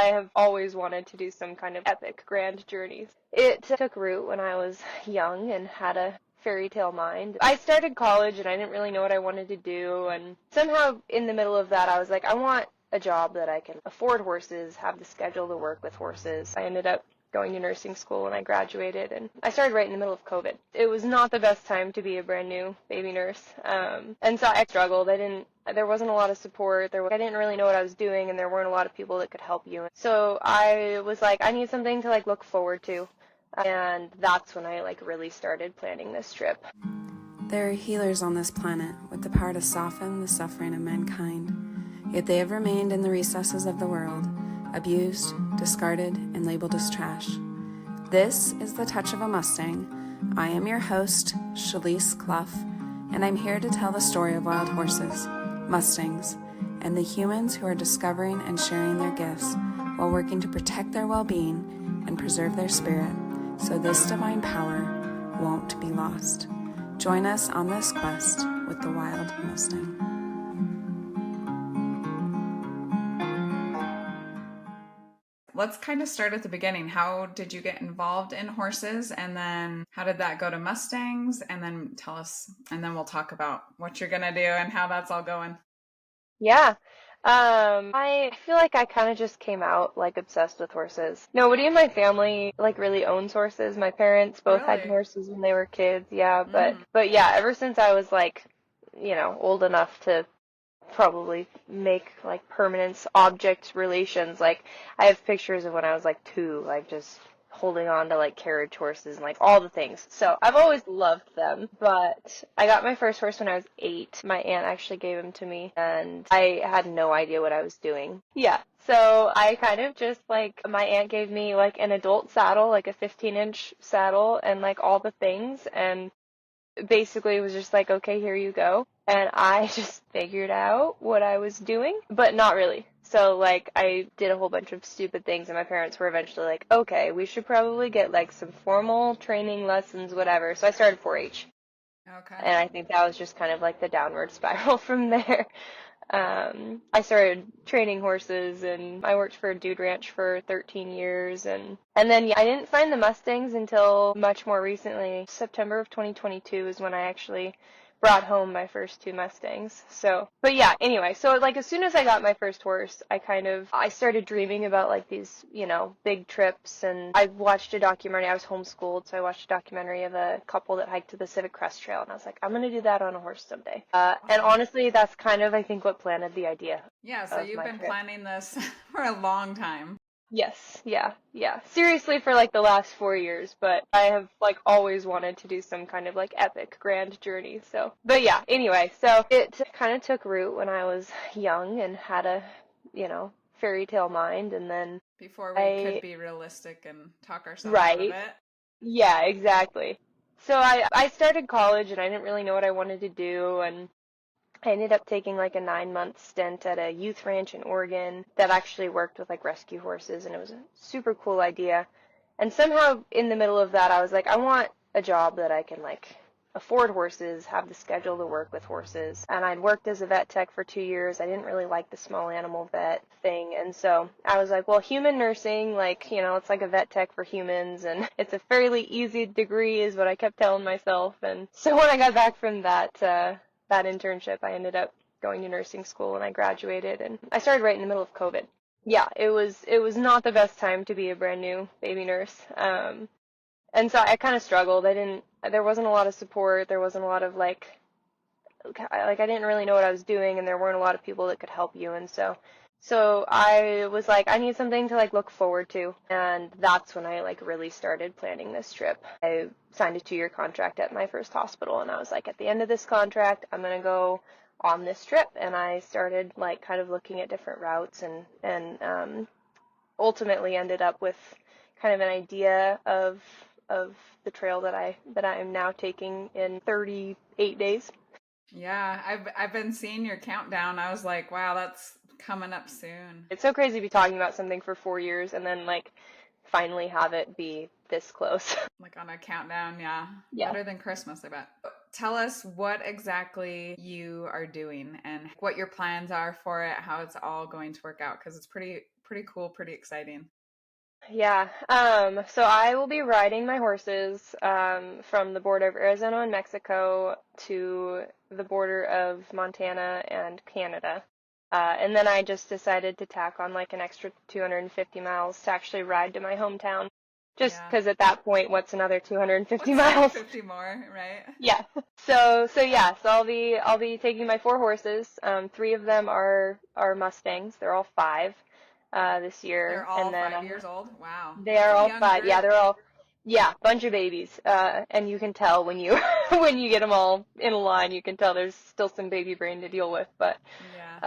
I have always wanted to do some kind of epic grand journeys. It took root when I was young and had a fairy tale mind. I started college and I didn't really know what I wanted to do, and somehow in the middle of that I was like, I want a job that I can afford horses, have the schedule to work with horses. I ended up going to nursing school and I graduated, and I started right in the middle of COVID. It was not the best time to be a brand new baby nurse. And so I struggled. There wasn't a lot of support. I didn't really know what I was doing, and there weren't a lot of people that could help you. So I was like, I need something to look forward to. And that's when I really started planning this trip. There are healers on this planet with the power to soften the suffering of mankind, yet they have remained in the recesses of the world, abused, discarded, and labeled as trash. This is The Touch of a Mustang. I am your host, Shalise Clough, and I'm here to tell the story of wild horses, Mustangs, and the humans who are discovering and sharing their gifts while working to protect their well-being and preserve their spirit, so this divine power won't be lost. Join us on this quest with the Wild Mustang. Let's kind of start at the beginning. How did you get involved in horses? And then how did that go to Mustangs? And then tell us, and then we'll talk about what you're going to do and how that's all going. Yeah. I feel like I kind of just came out obsessed with horses. Nobody in my family really owns horses. My parents both had Really? horses when they were kids. Yeah, but yeah, ever since I was old enough to probably make permanent object relations. I have pictures of when I was 2, just holding on to carriage horses and all the things. So I've always loved them, but I got my first horse when I was 8. My aunt actually gave him to me, and I had no idea what I was doing. Yeah. So I kind of just my aunt gave me an adult saddle, a 15-inch saddle, and all the things, and basically it was just okay, here you go. And I just figured out what I was doing, but not really. So I did a whole bunch of stupid things, and my parents were eventually okay, we should probably get some formal training lessons, whatever. So I started 4-H. Okay. And I think that was just kind of the downward spiral from there. I started training horses, and I worked for a dude ranch for 13 years, and then I didn't find the Mustangs until much more recently. September of 2022 is when I actually brought home my first 2 Mustangs. So, but yeah, anyway, so as soon as I got my first horse, I started dreaming about these, big trips, and I watched a documentary. I was homeschooled, so I watched a documentary of a couple that hiked to the Pacific Crest Trail, and I was like, I'm going to do that on a horse someday. And honestly, that's kind of, I think, what planted the idea. Yeah, so you've been planning this for a long time. Yes, yeah. Seriously, for the last 4 years, but I have always wanted to do some kind of epic grand journey. So, but yeah, anyway, so it kind of took root when I was young and had a, fairy tale mind, and then Before we could be realistic and talk ourselves out of right. it. Yeah, exactly. So I started college and I didn't really know what I wanted to do, and I ended up taking a 9-month stint at a youth ranch in Oregon that actually worked with rescue horses, and it was a super cool idea. And somehow in the middle of that, I was like, I want a job that I can afford horses, have the schedule to work with horses. And I'd worked as a vet tech for 2 years. I didn't really like the small animal vet thing. And so I was like, well, human nursing, it's like a vet tech for humans, and it's a fairly easy degree is what I kept telling myself. And so when I got back from that internship, I ended up going to nursing school and I graduated, and I started right in the middle of COVID. Yeah, it was not the best time to be a brand new baby nurse. And so I kind of struggled. There wasn't a lot of support. There wasn't a lot of I didn't really know what I was doing, and there weren't a lot of people that could help you. And so I was like, I need something to look forward to. And that's when I really started planning this trip. I signed a 2-year contract at my first hospital, and I was like, at the end of this contract, I'm going to go on this trip. And I started kind of looking at different routes, and ultimately ended up with kind of an idea of the trail that I am now taking in 38 days. Yeah, I've been seeing your countdown. I was like, wow, that's coming up soon. It's so crazy to be talking about something for 4 years and then finally have it be this close. On a countdown, yeah. Yeah. Better than Christmas, I bet. Tell us what exactly you are doing and what your plans are for it, how it's all going to work out, because it's pretty pretty cool, pretty exciting. Yeah. So I will be riding my horses from the border of Arizona and Mexico to the border of Montana and Canada. And then I just decided to tack on like an extra 250 miles to actually ride to my hometown. Just Yeah. because at that point, what's another 250 What's miles? 250 more, right? Yeah. So I'll be taking my four horses. Three of them are Mustangs. They're all five this They're year, all and then 5 years old. Wow. they That's are a all young five. Yeah, group. they're all bunch of babies. And you can tell when you when you get them all in a line, you can tell there's still some baby brain to deal with. But Yeah.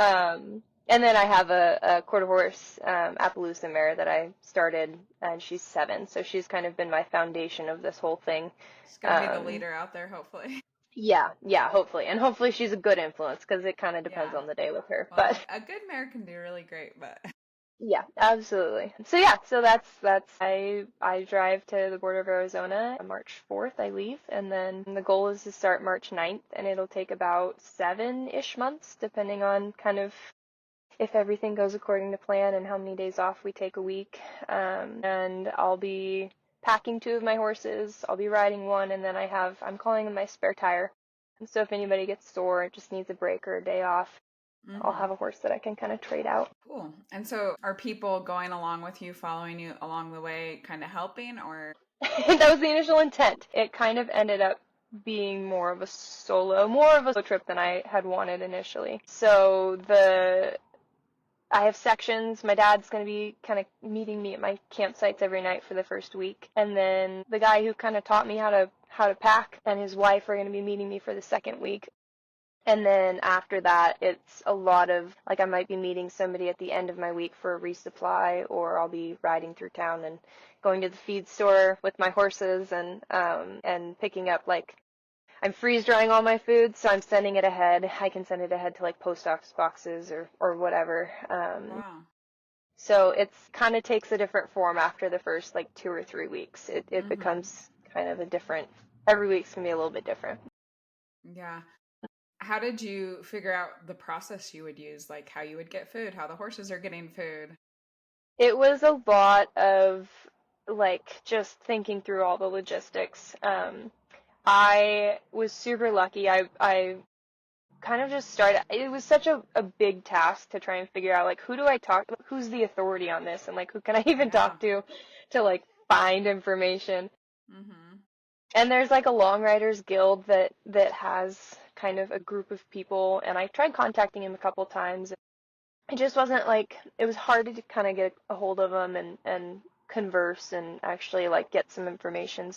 and then I have a quarter horse Appaloosa mare that I started, and she's 7, so she's kind of been my foundation of this whole thing. She's gonna be the Um, leader out there, hopefully. yeah, hopefully. And hopefully she's a good influence because it kind of depends Yeah. on the day with her. Well, But a good mare can do really great, but yeah, absolutely. So yeah, so that's I drive to the border of Arizona on March 4th I leave, and then the goal is to start March 9th, and it'll take about 7-ish months depending on kind of if everything goes according to plan and how many days off we take a week. And I'll be packing 2 of my horses. I'll be riding one, and then I'm calling them my spare tire. And so if anybody gets sore and just needs a break or a day off, I'll hmm have a horse that I can kind of trade out. cool. And so are people going along with you, following you along the way, kind of helping or? That was the initial intent. It kind of ended up being more of a solo trip than I had wanted initially. So I have sections. My dad's going to be kind of meeting me at my campsites every night for the first week. And then the guy who kind of taught me how to pack and his wife are going to be meeting me for the second week. And then after that, it's a lot of, like, I might be meeting somebody at the end of my week for a resupply, or I'll be riding through town and going to the feed store with my horses and picking up, like, I'm freeze drying all my food, so I'm sending it ahead. I can send it ahead to like post office boxes or whatever. Wow. So it's kind of takes a different form after the first like 2 or 3 weeks. It hmm becomes kind of a different. Every week's gonna be a little bit different. Yeah. How did you figure out the process you would use, like how you would get food, how the horses are getting food? It was a lot of like just thinking through all the logistics. I was super lucky. I kind of just started. It was such a big task to try and figure out like who do I talk, who's the authority on this, and like who can I even Yeah. talk to like find information. hmm And there's like a long riders guild that has kind of a group of people, and I tried contacting him a couple times. It just wasn't like it was hard to kind of get a hold of them and converse and actually like get some information.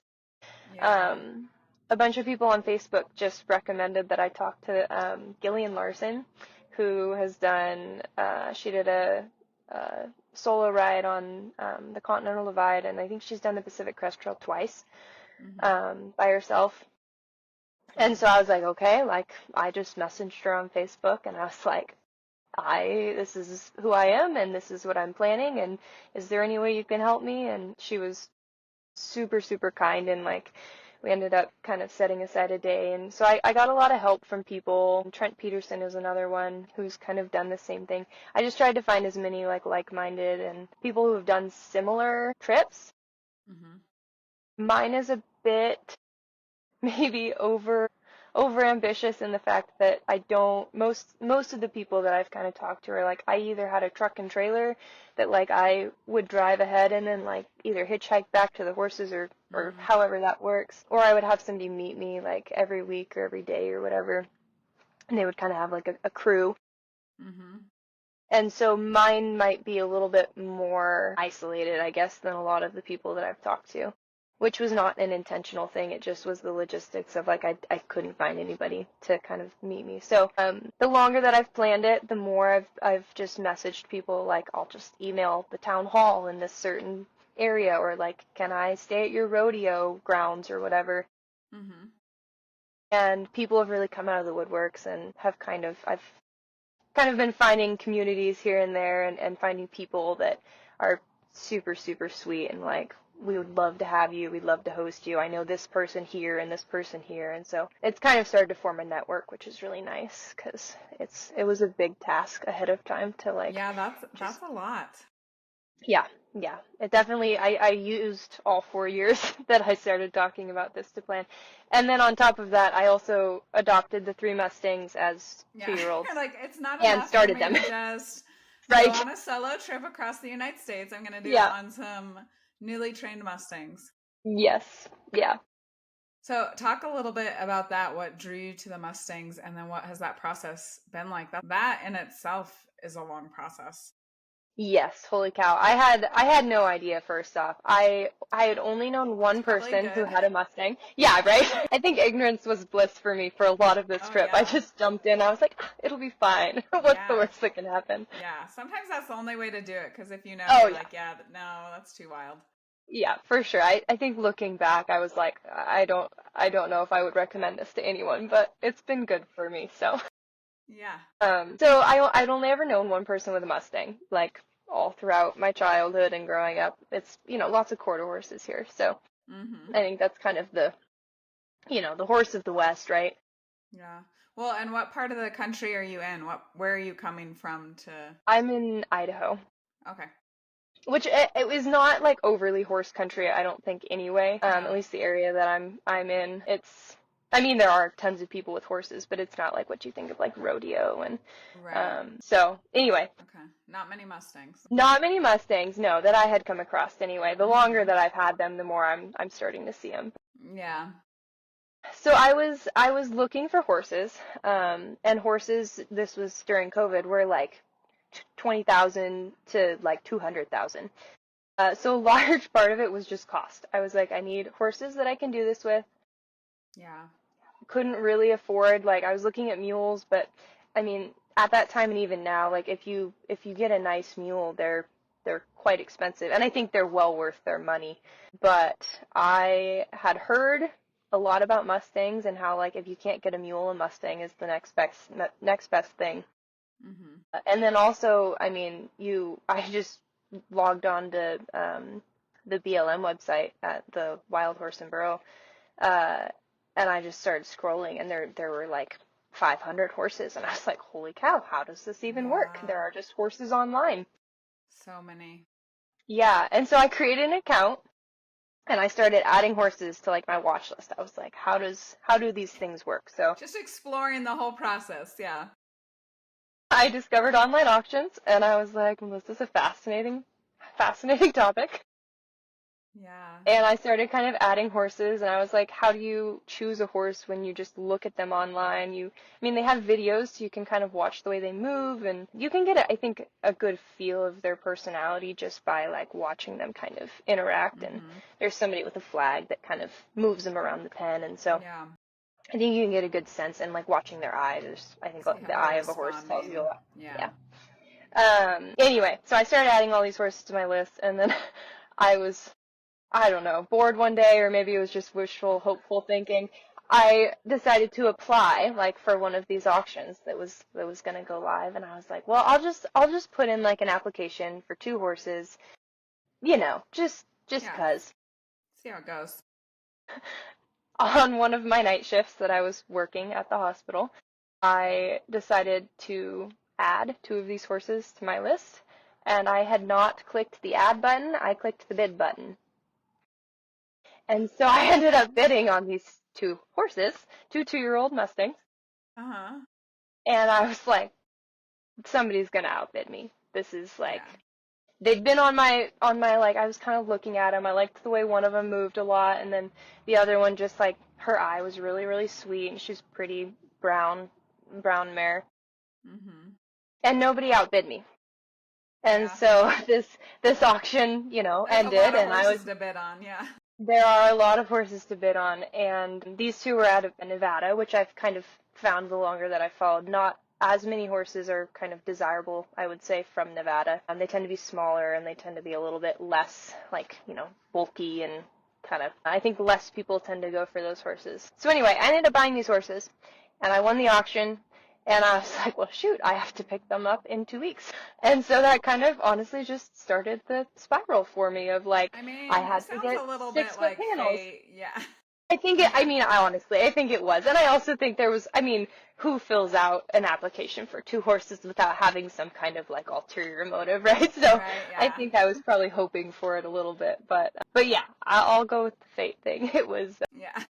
Yeah. Um, a bunch of people on Facebook just recommended that I talk to Gillian Larson, who has done, she did a solo ride on the Continental Divide, and I think she's done the Pacific Crest Trail twice hmm by herself. And Cool. so I was like, okay, like I just messaged her on Facebook, and I was like, this is who I am, and this is what I'm planning, and is there any way you can help me? And she was super, super kind, and like we ended up kind of setting aside a day. And so I got a lot of help from people. Trent Peterson is another one who's kind of done the same thing. I just tried to find as many like-minded and people who have done similar trips. hmm Mine is a bit maybe over ambitious in the fact that I don't most of the people that I've kind of talked to are like I either had a truck and trailer that like I would drive ahead and then like either hitchhike back to the horses or hmm however that works, or I would have somebody meet me like every week or every day or whatever, and they would kind of have like a crew. hmm And so mine might be a little bit more isolated, I guess, than a lot of the people that I've talked to, which was not an intentional thing. It just was the logistics of like I couldn't find anybody to kind of meet me. So the longer that I've planned it, the more I've just messaged people like I'll just email the town hall in this certain area, or like can I stay at your rodeo grounds or whatever. hmm And people have really come out of the woodworks and have I've kind of been finding communities here and there, and finding people that are super, super sweet and like, we would love to have you. We'd love to host you. I know this person here and this person here. And so it's kind of started to form a network, which is really nice because it was a big task ahead of time to like Yeah, that's just, a lot. Yeah, yeah. It definitely, I used all 4 years that I started talking about this to plan. And then on top of that, I also adopted the three Mustangs as Yeah. two-year-olds You're like, it's not and enough for started me them. to just go Right? on a solo trip across the United States. I'm going to do it Yeah. on some newly trained Mustangs. Yes. Yeah. So, talk a little bit about that. What drew you to the Mustangs, and then what has that process been like? That in itself is a long process. Yes, holy cow. I had no idea first off. I had only known That's one probably person who good. had a Mustang. Yeah, right? I think ignorance was bliss for me for a lot of this Oh, trip. I yeah. just jumped in. I was like, "Ah, it'll be fine. What's the Yeah. worst that can happen?" Yeah. Sometimes that's the only way to do it because if you know, Oh you're yeah. like, yeah, no, that's too wild. Yeah, for sure. I think looking back, I was like, I don't know if I would recommend this to anyone, but it's been good for me. So, Yeah. so I'd only ever known one person with a Mustang, like all throughout my childhood and growing up. It's, lots of quarter horses here. So Mm-hmm. I think that's kind of the horse of the West, right? Yeah. Well, and what part of the country are you in? Where are you coming from to? I'm in Idaho, Okay. which it was not like overly horse country, I don't think anyway. At Yeah. least the area that I'm in. I mean, there are tons of people with horses, but it's not like what you think of like rodeo and Right. so anyway, Okay. Not many Mustangs. not many Mustangs, no, that I had come across anyway. The longer Mm-hmm. that I've had them, the more I'm starting to see them. Yeah. So I was looking for horses, and horses. This was during COVID, were like 20,000 to like 200,000. So a large part of it was just cost. I was like, I need horses that I can do this with. Yeah. Couldn't really afford, like, I was looking at mules, but I mean, at that time and even now, like if you get a nice mule, they're quite expensive, and I think they're well worth their money. But I had heard a lot about Mustangs and how like if you can't get a mule, a Mustang is the next best thing. Mm-hmm. And then also, I mean, I just logged on to the BLM website at the Wild Horse and Burro, uh, and I just started scrolling, and there were like 500 horses, and I was like, holy cow, how does this even work? Yeah. There are just horses online. So many. Yeah, and so I created an account, and I started adding horses to like my watch list. I was like, how do these things work? So Just exploring the whole process. Yeah. I discovered online auctions, and I was like, well, this is a fascinating topic. Yeah. And I started kind of adding horses, and I was like, how do you choose a horse when you just look at them online? I mean, they have videos, so you can kind of watch the way they move, and you can get, I think, a good feel of their personality just by like watching them kind of interact. And Mm-hmm. there's somebody with a flag that kind of moves them around the pen, and so Yeah. I think you can get a good sense, and like watching their eyes, I think See how the they're eye of a horse tells you a responding. lot. Yeah. Yeah. Anyway, so I started adding all these horses to my list, and then I was, I don't know, bored one day, or maybe it was just wishful, hopeful thinking. I decided to apply, like, for one of these auctions that was gonna go live, and I was like, well, I'll just put in like an application for two horses, just Yeah. 'cause. See how it goes. On one of my night shifts that I was working at the hospital, I decided to add two of these horses to my list, and I had not clicked the add button, I clicked the bid button. And so I ended up bidding on these two horses, two 2-year-old Mustangs, Uh-huh. and I was like, somebody's gonna outbid me. This is like, Yeah. they'd been on my like, I was kind of looking at them. I liked the way one of them moved a lot, and then the other one just like, her eye was really, really sweet, and she's pretty brown mare, Mm-hmm. and nobody outbid me. And Yeah. so this auction, There's a lot ended, of and horses to bid on. Yeah. there are a lot of horses to bid on, and these two were out of Nevada, which I've kind of found the longer that I've followed. Not as many horses are kind of desirable, I would say, from Nevada. They tend to be smaller, and they tend to be a little bit less, like, bulky, and kind of, I think less people tend to go for those horses. So anyway, I ended up buying these horses, and I won the auction, and I was like, well, shoot, I have to pick them up in 2 weeks. And so that kind of honestly just started the spiral for me of like, I I mean, it had to sounds get a little bit 6 foot like panels. fate. Yeah. I think it was. And I also think there was, who fills out an application for two horses without having some kind of like ulterior motive, right? So Right, I yeah. think I was probably hoping for it a little bit, but yeah, I'll go with the fate thing. Yeah.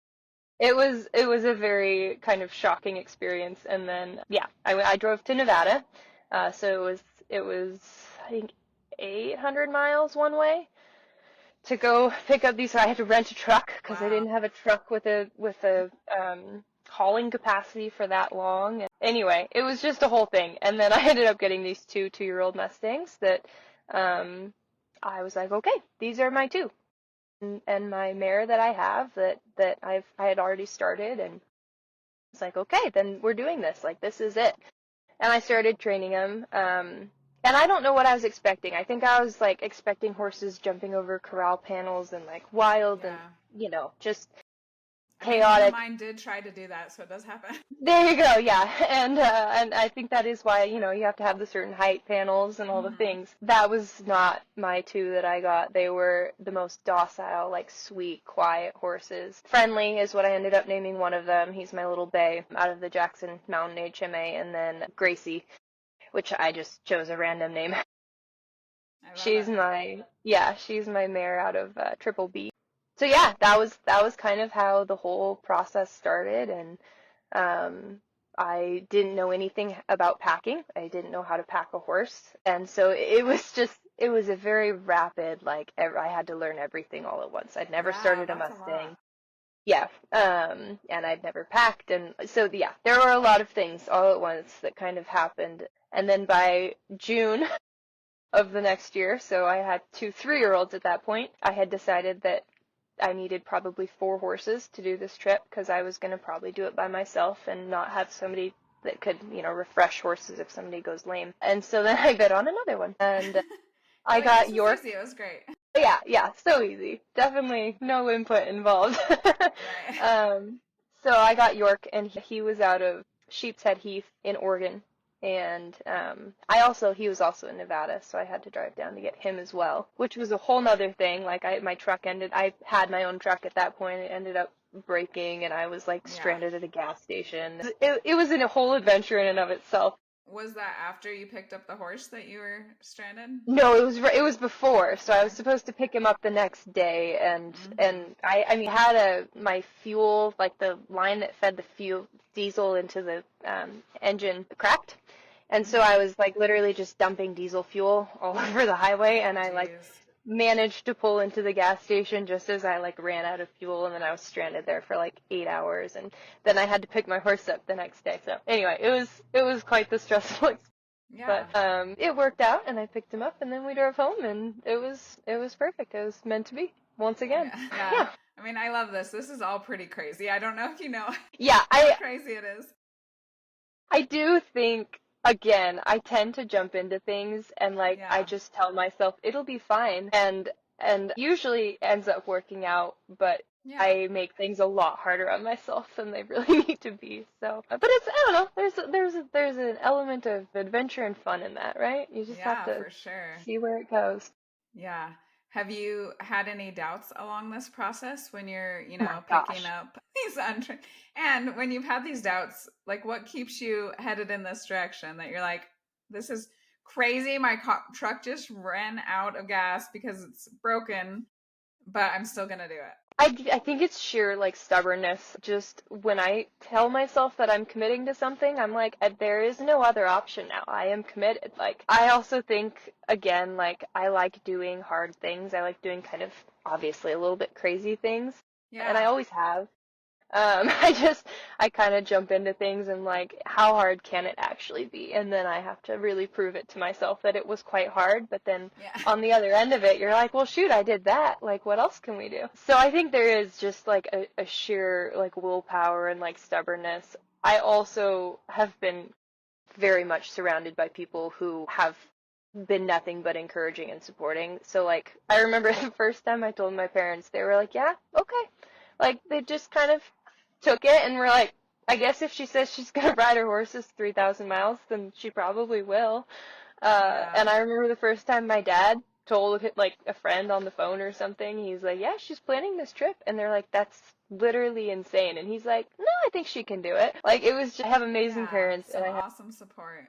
It was a very kind of shocking experience. And then, yeah, I drove to Nevada. So it was, I think, 800 miles one way to go pick up these. So I had to rent a truck because I Wow. didn't have a truck with a hauling capacity for that long. And anyway, it was just a whole thing. And then I ended up getting these two-year-old Mustangs that I was like, okay, these are my two. And my mare that I have that I had already started, and it's like, okay, then we're doing this. Like, this is it. And I started training them. And I don't know what I was expecting. I think I was like expecting horses jumping over corral panels and like wild and, Yeah. just I mean, one of chaotic. mine did try to do that, so it does happen. There you go, yeah. And I think that is why, you have to have the certain height panels and all the Hmm. things. That was not my two that I got. They were the most docile, like sweet, quiet horses. Friendly is what I ended up naming one of them. He's my little bay out of the Jackson Mountain HMA, and then Gracie, which I just chose a random name. I love She's it. my yeah, she's my mare out of Triple B. So yeah, that was kind of how the whole process started, and I didn't know anything about packing. I didn't know how to pack a horse, and so it was a very rapid, like I had to learn everything all at once. I'd never Yeah, started a that's a lot. Mustang. Yeah, and I'd never packed, and so yeah, there were a lot of things all at once that kind of happened. And then by June of the next year, so I had two 3-year-olds at that point, I had decided that I needed probably 4 horses to do this trip because I was going to probably do it by myself and not have somebody that could, refresh horses if somebody goes lame. And so then I bid on another one, and You're I like, this got was easy. York. It was great. Yeah, so easy. Definitely no input involved. Right. um, so I got York, and he was out of Sheep's Head Heath in Oregon. And he was also in Nevada, so I had to drive down to get him as well, which was a whole nother thing. Like I had my own truck at that point. It ended up breaking, and I was like Yeah. stranded at a gas station. It was a whole adventure in and of itself. Was that after you picked up the horse that you were stranded? No, it was before. So I was Okay. supposed to pick him up the next day, and Hmm. and I had my fuel, like the line that fed the fuel diesel into the engine, cracked. And so I Hmm. was like literally just dumping diesel fuel all over the highway, and I like Jeez. managed to pull into the gas station just as I like ran out of fuel, and then I was stranded there for like 8 hours, and then I had to pick my horse up the next day. So anyway, it was quite the stressful Yeah. but it worked out, and I picked him up, and then we drove home, and it was perfect. It was meant to be once again. Yeah. Yeah. Yeah, I mean, I love this. This is all pretty crazy. I don't know if you know yeah. how I crazy it is. I do think again. I tend to jump into things, and like I Yeah. just tell myself it'll be fine, and usually ends up working out. But Yeah. I make things a lot harder on myself than they really need to be. So, but I don't know. There's an element of adventure and fun in that, right? You just have Yeah, to for sure. see where it goes. Yeah. Have you had any doubts along this process when you're, Oh my picking gosh. up these untrained? And when you've had these doubts, like what keeps you headed in this direction that you're like, this is crazy. My truck just ran out of gas because it's broken, but I'm still going to do it. I think it's sheer like stubbornness. Just when I tell myself that I'm committing to something, I'm like, there is no other option now. I am committed. Like, I also think, again, like, I like doing hard things. I like doing kind of obviously a little bit crazy things, and I Yeah. always have. I kind of jump into things and like, how hard can it actually be? And then I have to really prove it to myself that it was quite hard. But then Yeah. on the other end of it, you're like, well, shoot, I did that. Like, what else can we do? So I think there is just like a sheer like willpower and like stubbornness. I also have been very much surrounded by people who have been nothing but encouraging and supporting. So like, I remember the first time I told my parents, they were like, yeah, okay. Like, they just kind of took it and were like, I guess if she says she's gonna ride her horses 3,000 miles, then she probably will. Yeah. And I remember the first time my dad told like a friend on the phone or something. He's like, yeah, she's planning this trip. And they're like, that's literally insane. And he's like, no, I think she can do it. Like, it was just, I have amazing Yeah, parents, and some awesome support.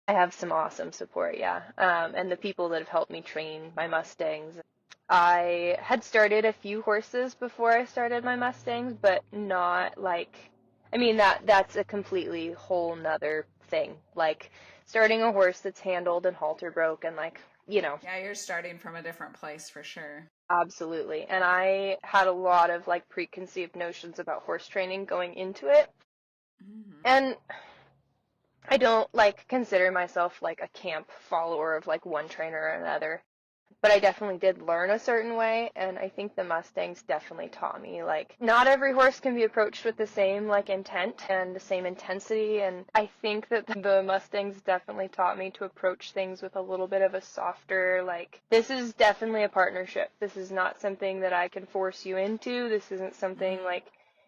I have some awesome support, yeah. And the people that have helped me train my Mustangs. I had started a few horses before I started my Mustangs, but not like, I mean, that's a completely whole nother thing. Like, starting a horse that's handled and halter broken, like, you know, Yeah, you're starting from a different place for sure. absolutely. And I had a lot of like preconceived notions about horse training going into it. Hmm. And I don't like consider myself like a camp follower of like one trainer or another, but I definitely did learn a certain way, and I think the Mustangs definitely taught me like not every horse can be approached with the same like intent and the same intensity, and I think that the Mustangs definitely taught me to approach things with a little bit of a softer like, this is definitely a partnership. This is not something that I can force you into. This isn't something like,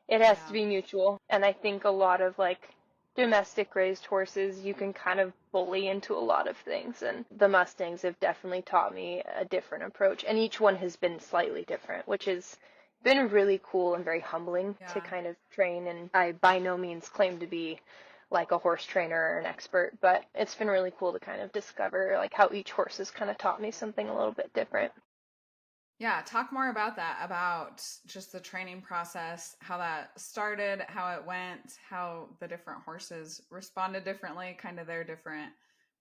it has to Yeah. be mutual. And I think a lot of like domestic raised horses you can kind of bully into a lot of things, and the Mustangs have definitely taught me a different approach, and each one has been slightly different, which has been really cool and very humbling to Yeah. kind of train. And I by no means claim to be like a horse trainer or an expert, but it's been really cool to kind of discover like how each horse has kind of taught me something a little bit different. Yeah, talk more about that, about just the training process, how that started, how it went, how the different horses responded differently, kind of their different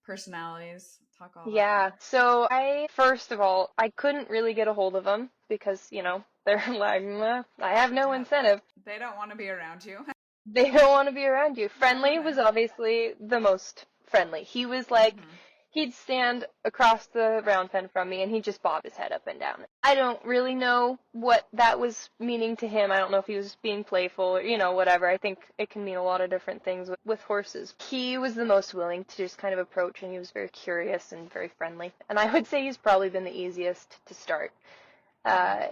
personalities. Talk all about that. Yeah, so I, first of all, I couldn't really get a hold of them because, you know, they're like, "Meh, I have no Yeah. incentive." They don't want to be around you. They don't want to be around you. Friendly Okay. was obviously the most friendly. He was like, Hmm. he'd stand across the round pen from me and he'd just bob his head up and down. I don't really know what that was meaning to him. I don't know if he was being playful or, you know, whatever. I think it can mean a lot of different things with horses. He was the most willing to just kind of approach, and he was very curious and very friendly. And I would say he's probably been the easiest to start. Hmm.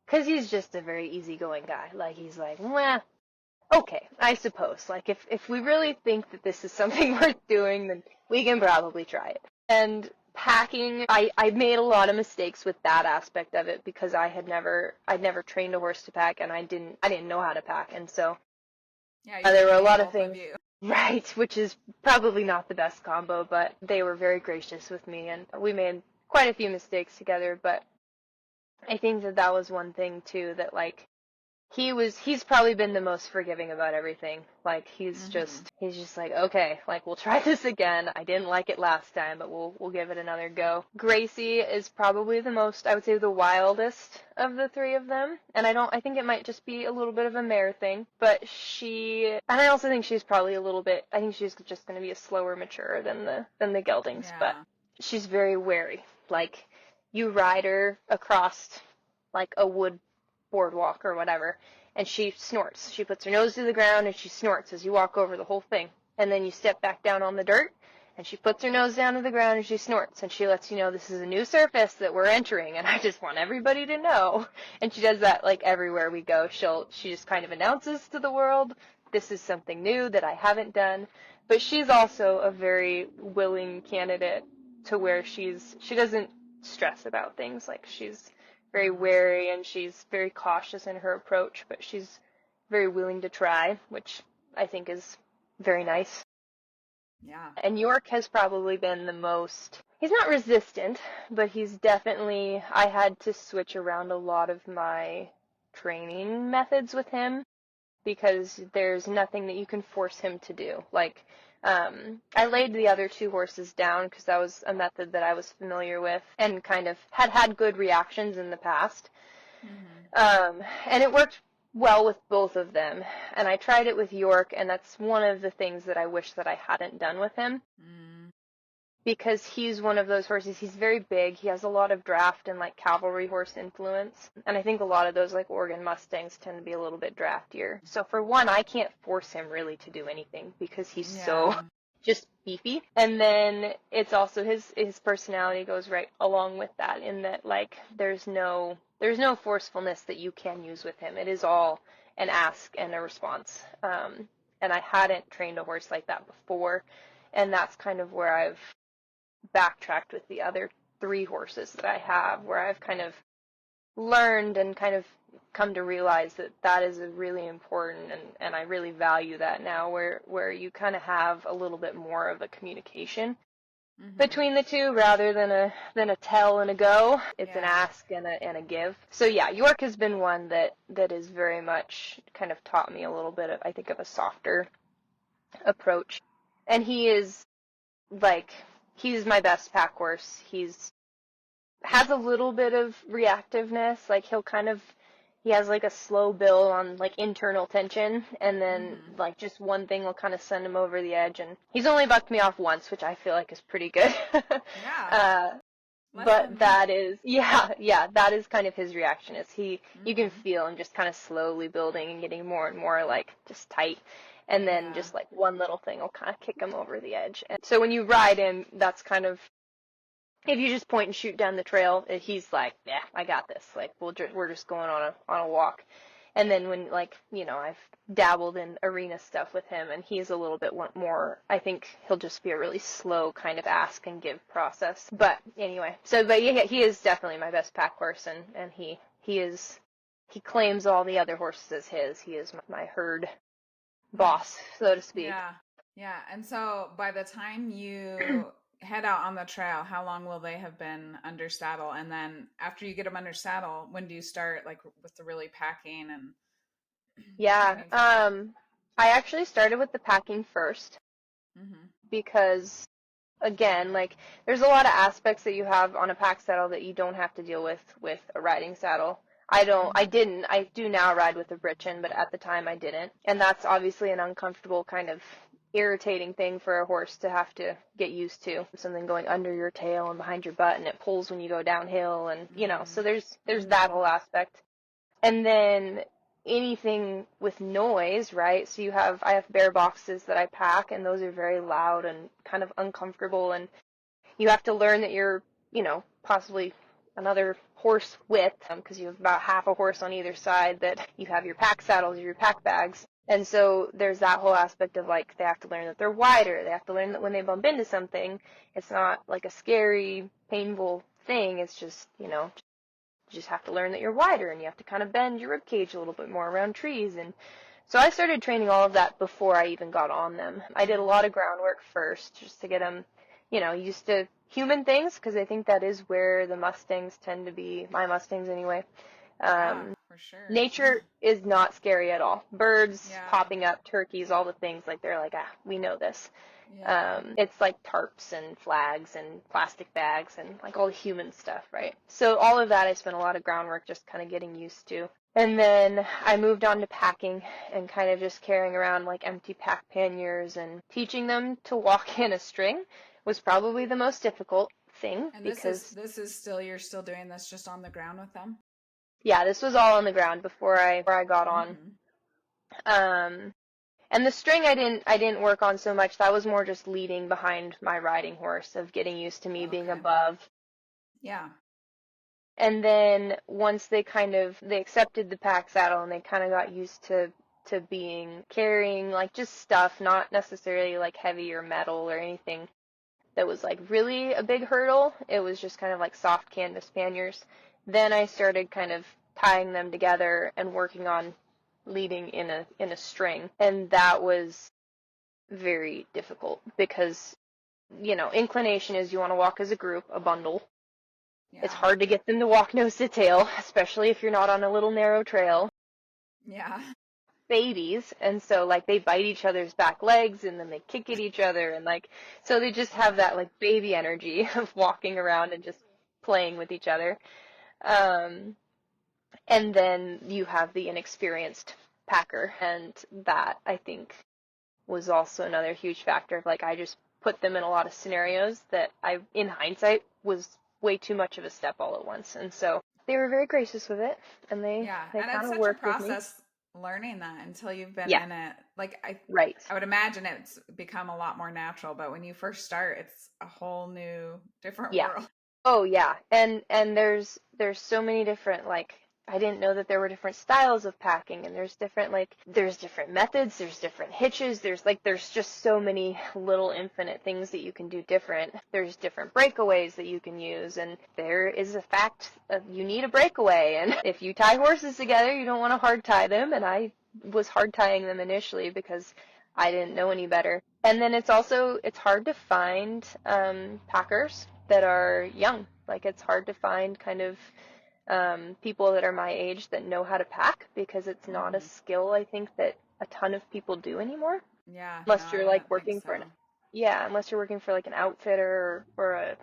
'Cause he's just a very easygoing guy. Like, he's like, "Mwah, okay, I suppose. Like, if we really think that this is something worth doing, then we can probably try it." And packing, I made a lot of mistakes with that aspect of it because I'd never trained a horse to pack, and I didn't know how to pack. And so Yeah, you there were couldn't a be lot of both of things, you. right, which is probably not the best combo, but they were very gracious with me, and we made quite a few mistakes together. But I think that that was one thing too, that like he's probably been the most forgiving about everything. Like, Hmm. he's just like, okay, like, we'll try this again. I didn't like it last time, but we'll give it another go. Gracie is probably the most, I would say, the wildest of the three of them. And I think it might just be a little bit of a mare thing, but and I also think she's probably a little bit, I think she's just going to be a slower mature than the geldings, but Yeah. she's very wary. Like, you ride her across like a wood boardwalk or whatever, and she snorts. She puts her nose to the ground and she snorts as you walk over the whole thing. And then you step back down on the dirt, and she puts her nose down to the ground and she snorts, and she lets you know this is a new surface that we're entering, and I just want everybody to know. And she does that like everywhere we go. She just kind of announces to the world, this is something new that I haven't done. But she's also a very willing candidate to where she doesn't stress about things. Like, she's very Hmm. wary and she's very cautious in her approach, but she's very willing to try, which I think is very nice. Yeah. And York has probably been the most, he's not resistant, but he's definitely, I had to switch around a lot of my training methods with him because there's nothing that you can force him to do. Like, I laid the other two horses down because that was a method that I was familiar with and kind of had good reactions in the past. Hmm. And it worked well with both of them. And I tried it with York, and that's one of the things that I wish that I hadn't done with him Mm. because he's one of those horses. He's very big. He has a lot of draft and like cavalry horse influence. And I think a lot of those like Oregon Mustangs tend to be a little bit draftier. So for one, I can't force him really to do anything because he's so Yeah. just beefy. And then it's also his personality goes right along with that, in that like there's no forcefulness that you can use with him. It is all an ask and a response. And I hadn't trained a horse like that before, and that's kind of where I've backtracked with the other 3 horses that I have, where I've kind of learned and kind of come to realize that that is a really important, and I really value that now, where you kind of have a little bit more of a communication between the two rather than a tell and a go. It's an Yeah. ask and a give. So yeah, York has been one that is very much kind of taught me a little bit of, I think, of a softer approach. And he is like, he's my best pack horse. He's has a little bit of reactiveness. Like he has like a slow build on like internal tension, and then like just one thing will kind of send him over the edge. And he's only bucked me off once, which I feel like is pretty good. Yeah. uh, Less but than me. that is, yeah, that is kind of his reaction. Is you can feel him just kind of slowly building and getting more and more like just tight. And then Yeah. just like one little thing will kind of kick him over the edge. And so when you ride him, that's kind of, if you just point and shoot down the trail, he's like, yeah, I got this. Like we're just going on a walk. And then when, like, I've dabbled in arena stuff with him, and he's a little bit more, I think he'll just be a really slow kind of ask and give process. But anyway, but yeah, he is definitely my best pack horse, and he claims all the other horses as his. He is my herd boss, so to speak. Yeah. Yeah. And so by the time you head out on the trail, how long will they have been under saddle? And then after you get them under saddle, when do you start like with the really packing and Yeah, training for that? I actually started with the packing first Mm-hmm. because, again, like, there's a lot of aspects that you have on a pack saddle that you don't have to deal with a riding saddle. Mm-hmm. I do now ride with a britchin, but at the time I didn't. And that's obviously an uncomfortable kind of irritating thing for a horse to have to get used to. Something going under your tail and behind your butt, and it pulls when you go downhill, and so there's that whole aspect. And then anything with noise, right? So I have bear boxes that I pack, and those are very loud and kind of uncomfortable, and you have to learn that you're, possibly another horse width, because you have about half a horse on either side, that you have your pack saddles, your pack bags. And so there's that whole aspect of, like, they have to learn that they're wider. They have to learn that when they bump into something, it's not like a scary, painful thing. It's just, you just have to learn that you're wider, and you have to kind of bend your rib cage a little bit more around trees. And so I started training all of that before I even got on them. I did a lot of groundwork first just to get them, used to human things, because I think that is where the Mustangs tend to be, my Mustangs anyway. Yeah, Um, for sure. Nature is not scary at all. Birds Yeah. popping up, turkeys, all the things, like, they're like, we know this. Yeah. It's like tarps and flags and plastic bags and like all the human stuff, right? So all of that I spent a lot of groundwork just kind of getting used to. And then I moved on to packing and kind of just carrying around like empty pack panniers, and teaching them to walk in a string was probably the most difficult thing, And because this is still you're still doing this just on the ground with them? yeah, this was all on the ground before I got on. Mm-hmm. Um, And the string I didn't work on so much. That was more just leading behind my riding horse, of getting used to me being Okay. above. Yeah. And then once they accepted the pack saddle, and they kind of got used to carrying like just stuff, not necessarily like heavy or metal or anything that was like really a big hurdle. It was just kind of like soft canvas panniers. Then I started kind of tying them together and working on leading in a string. And that was very difficult, because inclination is you want to walk as a group, a bundle. It's Yeah. hard to get them to walk nose to tail, especially if you're not on a little narrow trail. Yeah. Babies, and so like they bite each other's back legs, and then they kick at each other, and like, so they just have that like baby energy of walking around and just playing with each other. Um, and then you have the inexperienced packer, and that, I think, was also another huge factor of, like, I just put them in a lot of scenarios that in hindsight, was way too much of a step all at once. And so they were very gracious with it, and Yeah. they And kind it's of such a worked with me. process learning that until you've been Yeah, in it. Like right. I would imagine it's become a lot more natural, but when you first start, it's a whole new different Yeah. world. Oh, yeah. And there's so many different, like, I didn't know that there were different styles of packing, and there's different methods, there's different hitches, there's just so many little infinite things that you can do different. There's different breakaways that you can use, and there is a fact of you need a breakaway, and if you tie horses together, you don't want to hard tie them, and I was hard tying them initially because I didn't know any better. And then it's hard to find packers that are young. Like, it's hard to find kind of people that are my age that know how to pack, because it's not a skill I think that a ton of people do anymore. Yeah, Unless no, you're I like wouldn't working think so. for unless you're working for like an outfitter or a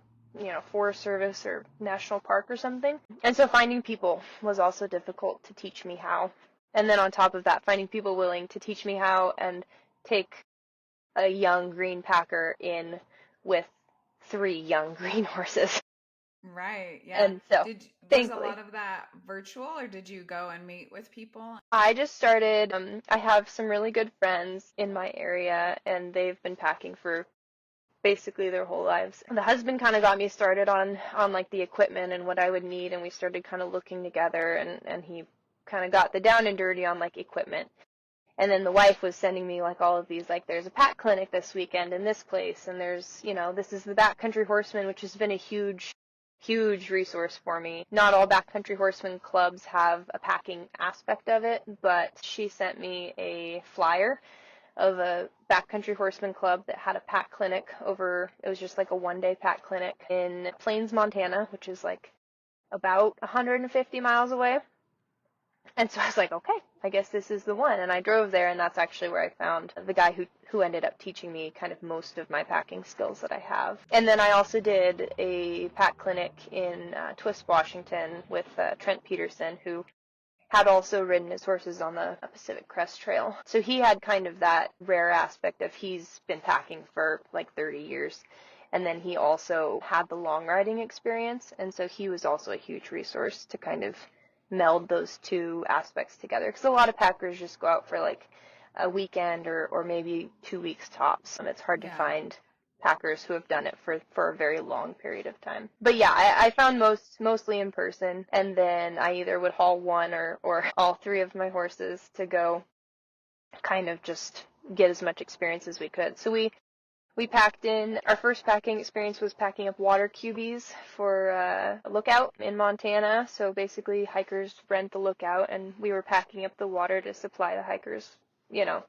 Forest Service or national park or something. And so finding people was also difficult to teach me how. And then on top of that, finding people willing to teach me how and take a young green packer in with 3 young green horses. Right, yeah. And so, Was a thankfully, lot of that virtual, or did you go and meet with people? I just started, I have some really good friends in my area, and they've been packing for basically their whole lives. The husband kind of got me started on like the equipment and what I would need, and we started kind of looking together, and he kind of got the down and dirty on like equipment. And then the wife was sending me like all of these, like, there's a pack clinic this weekend in this place, and there's, this is the Backcountry Horseman, which has been a huge, huge resource for me. Not all Backcountry Horseman clubs have a packing aspect of it, but she sent me a flyer of a Backcountry Horseman club that had a pack clinic it was just like a 1-day pack clinic in Plains, Montana, which is like about 150 miles away. And so I was like, okay, I guess this is the one. And I drove there, and that's actually where I found the guy who ended up teaching me kind of most of my packing skills that I have. And then I also did a pack clinic in Twist, Washington with Trent Peterson, who had also ridden his horses on the Pacific Crest Trail. So he had kind of that rare aspect of he's been packing for like 30 years. And then he also had the long riding experience. And so he was also a huge resource to kind of meld those two aspects together. Because a lot of packers just go out for like a weekend or maybe 2 weeks tops. And it's hard to Yeah. find packers who have done it for a very long period of time. But yeah, I found mostly in person, and then I either would haul one or all 3 of my horses to go kind of just get as much experience as we could. So we packed in, our first packing experience was packing up water cubies for a lookout in Montana. So basically hikers rent the lookout, and we were packing up the water to supply the hikers,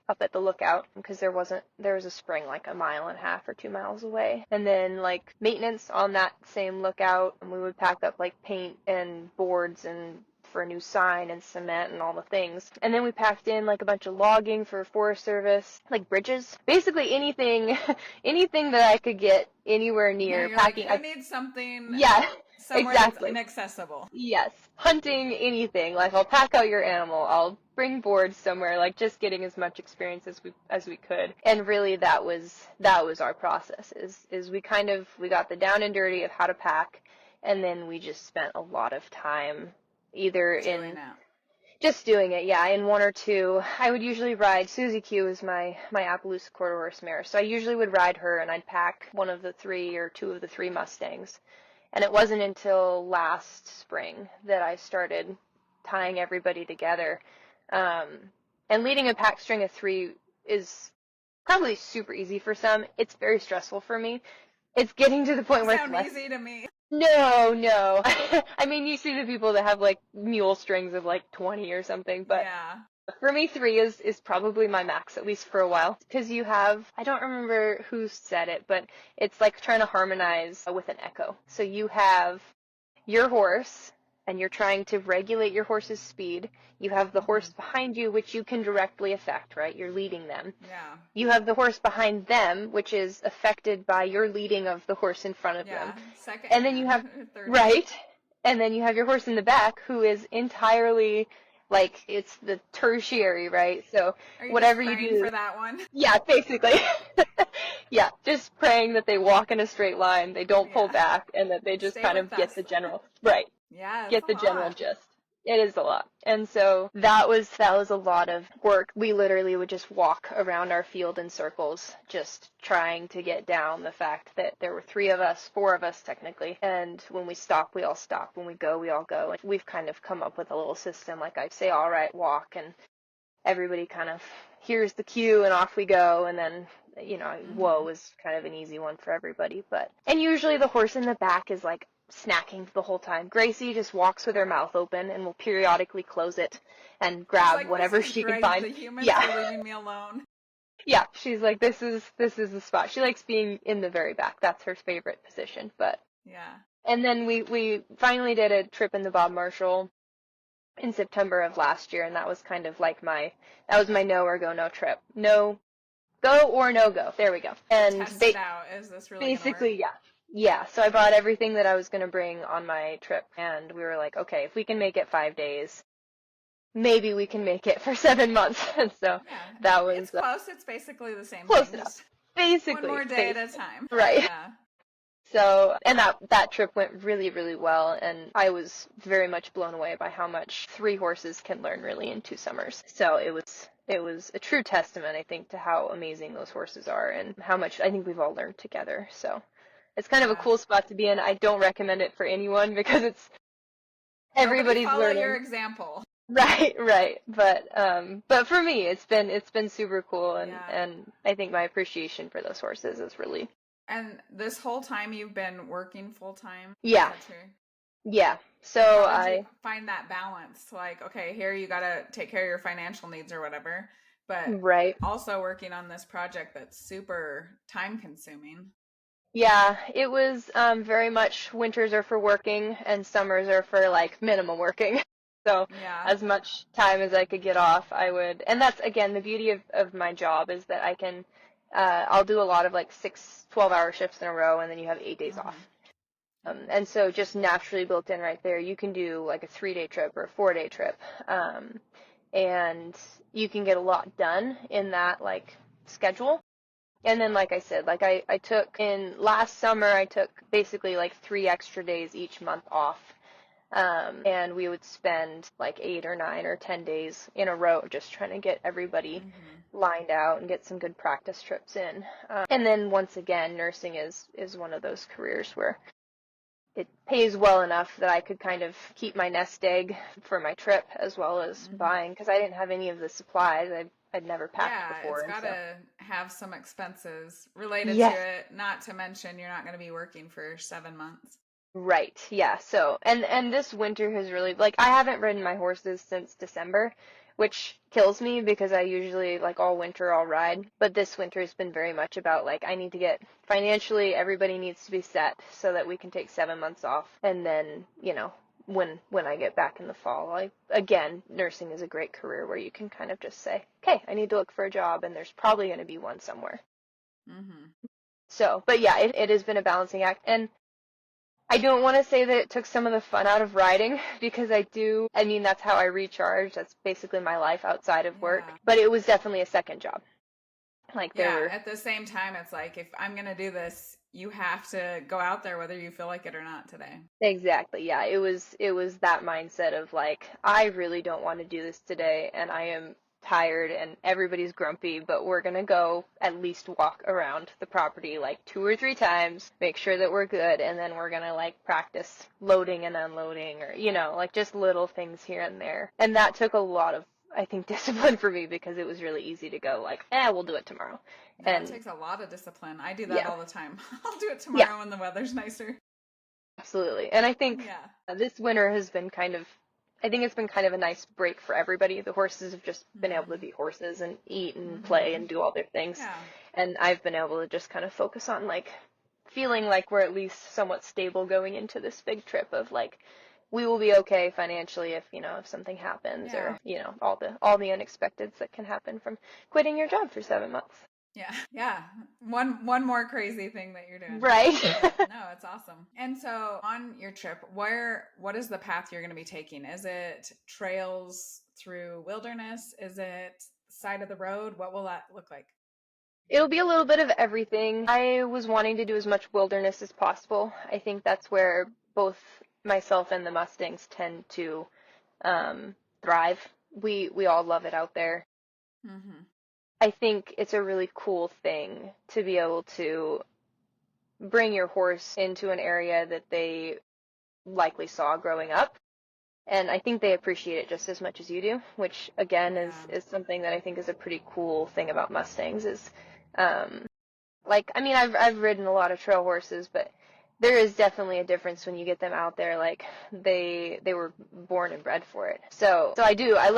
up at the lookout, because there was a spring like 1.5 miles or 2 miles away. And then like maintenance on that same lookout, and we would pack up like paint and boards and for a new sign and cement and all the things. And then we packed in like a bunch of logging for Forest Service, like bridges, basically anything that I could get anywhere Yeah, near you're packing. like, I need something Yeah, somewhere that's exactly. inaccessible. Yes, hunting, anything. Like, I'll pack out your animal. I'll bring boards somewhere. Like, just getting as much experience as we could. And really, that was our process. Is we got the down and dirty of how to pack, and then we just spent a lot of time either Doing that. just doing it, yeah, in 1 or 2. I would usually ride, Susie Q is my Appaloosa quarter horse mare, so I usually would ride her, and I'd pack one of the 3 or 2 of the 3 Mustangs. And it wasn't until last spring that I started tying everybody together. And leading a pack string of 3 is probably super easy for some. It's very stressful for me. It's getting to the point where it's Sound easy to me. No. I mean, you see the people that have like mule strings of like 20 or something, but Yeah. for me 3 is probably my max, at least for a while. Because I don't remember who said it, but it's like trying to harmonize with an echo. So you have your horse, and you're trying to regulate your horse's speed. You have the horse behind you, which you can directly affect, right? You're leading them. Yeah. You have the horse behind them, which is affected by your leading of the horse in front of them. Second And then you have, third right, and then you have your horse in the back, who is entirely, like, it's the tertiary, right? So Are you whatever just you praying do, for that one? yeah, basically. Yeah, just praying that they walk in a straight line, they don't pull Yeah. back, and that they just Stay kind with of get us. the general, right, Yeah, it's get a the general lot. gist. It is a lot. And so that was a lot of work. We literally would just walk around our field in circles, just trying to get down the fact that there were 3 of us, 4 of us technically, and when we stop, we all stop. When we go, we all go. And we've kind of come up with a little system, like I'd say, all right, walk, and everybody kind of hears the cue and off we go, and then whoa is kind of an easy one for everybody. And usually the horse in the back is like snacking the whole time. Gracie just walks with her mouth open and will periodically close it and grab like, whatever this is she can great. find. The humans Yeah. are leaving me alone. Yeah, she's like, this is the spot. She likes being in the very back. That's her favorite position. Yeah. And then we finally did a trip in the Bob Marshall in September of last year, and that was kind of like that was my no or go no trip. No go or no go. There we go. And Test it out. Is this really going to work? basically, yeah. Yeah, so I brought everything that I was going to bring on my trip, and we were like, okay, if we can make it 5 days, maybe we can make it for 7 months. And so that was it's close. It's basically the same close thing. enough. Basically. One more day at a time. Right. Yeah. So, and that trip went really, really well, and I was very much blown away by how much 3 horses can learn really in 2 summers. So it was a true testament, I think, to how amazing those horses are and how much I think we've all learned together. So it's kind of a cool spot to be in. I don't recommend it for anyone because it's everybody's follow learning. your example. Right. But for me, it's been super cool, and I think my appreciation for those horses is really. And this whole time you've been working full time? Yeah. Is that true? Yeah. So How did you find that balance? Like, okay, here you got to take care of your financial needs or whatever, but also working on this project that's super time consuming. Yeah, it was very much winters are for working and summers are for like minimum working. So as much time as I could get off, I would. And that's, again, the beauty of my job is that I can, I'll do a lot of like 12-hour shifts in a row, and then you have 8 days off. And so just naturally built in right there, you can do like a 3-day trip or a 4-day trip. And you can get a lot done in that like schedule. And then, like I said, like I took last summer, I took basically like 3 extra days each month off. And we would spend like 8 or 9 or 10 days in a row just trying to get everybody lined out and get some good practice trips in. And then once again, nursing is one of those careers where it pays well enough that I could kind of keep my nest egg for my trip as well as buying, because I didn't have any of the supplies. I'd never packed before. Yeah, it's got to have some expenses related to it, not to mention you're not going to be working for 7 months. Right, yeah. So, and this winter has really, like, I haven't ridden my horses since December, which kills me because I usually, like, all winter I'll ride. But this winter has been very much about, like, I need to get, financially, everybody needs to be set so that we can take 7 months off. And then, when I get back in the fall, again, nursing is a great career where you can kind of just say, okay, I need to look for a job, and there's probably going to be one somewhere. So, but yeah, it has been a balancing act. And I don't want to say that it took some of the fun out of riding, because I mean, that's how I recharge. That's basically my life outside of work. But it was definitely a second job. Like at the same time, it's like, if I'm going to do this, you have to go out there whether you feel like it or not today. Exactly. Yeah. It was that mindset of like, I really don't want to do this today, and I am tired and everybody's grumpy, but we're going to go at least walk around the property like 2 or 3 times, make sure that we're good, and then we're going to like practice loading and unloading, or, like just little things here and there. And that took a lot of, I think, discipline for me, because it was really easy to go like, we'll do it tomorrow. And it takes a lot of discipline. I do that all the time. I'll do it tomorrow when the weather's nicer. Absolutely. And I think this winter has been it's been kind of a nice break for everybody. The horses have just been able to be horses and eat and play and do all their things. Yeah. And I've been able to just kind of focus on like feeling like we're at least somewhat stable going into this big trip of like, we will be okay financially if something happens, or, all the unexpecteds that can happen from quitting your job for 7 months. Yeah. One more crazy thing that you're doing. Right. No, it's awesome. And so on your trip, what is the path you're going to be taking? Is it trails through wilderness? Is it side of the road? What will that look like? It'll be a little bit of everything. I was wanting to do as much wilderness as possible. I think that's where both myself and the Mustangs tend to thrive. We all love it out there. Mm-hmm. I think it's a really cool thing to be able to bring your horse into an area that they likely saw growing up. And I think they appreciate it just as much as you do, which again Yeah. is something that I think is a pretty cool thing about Mustangs is, um, like, I mean, I've ridden a lot of trail horses, but there is definitely a difference when you get them out there. Like they were born and bred for it. So I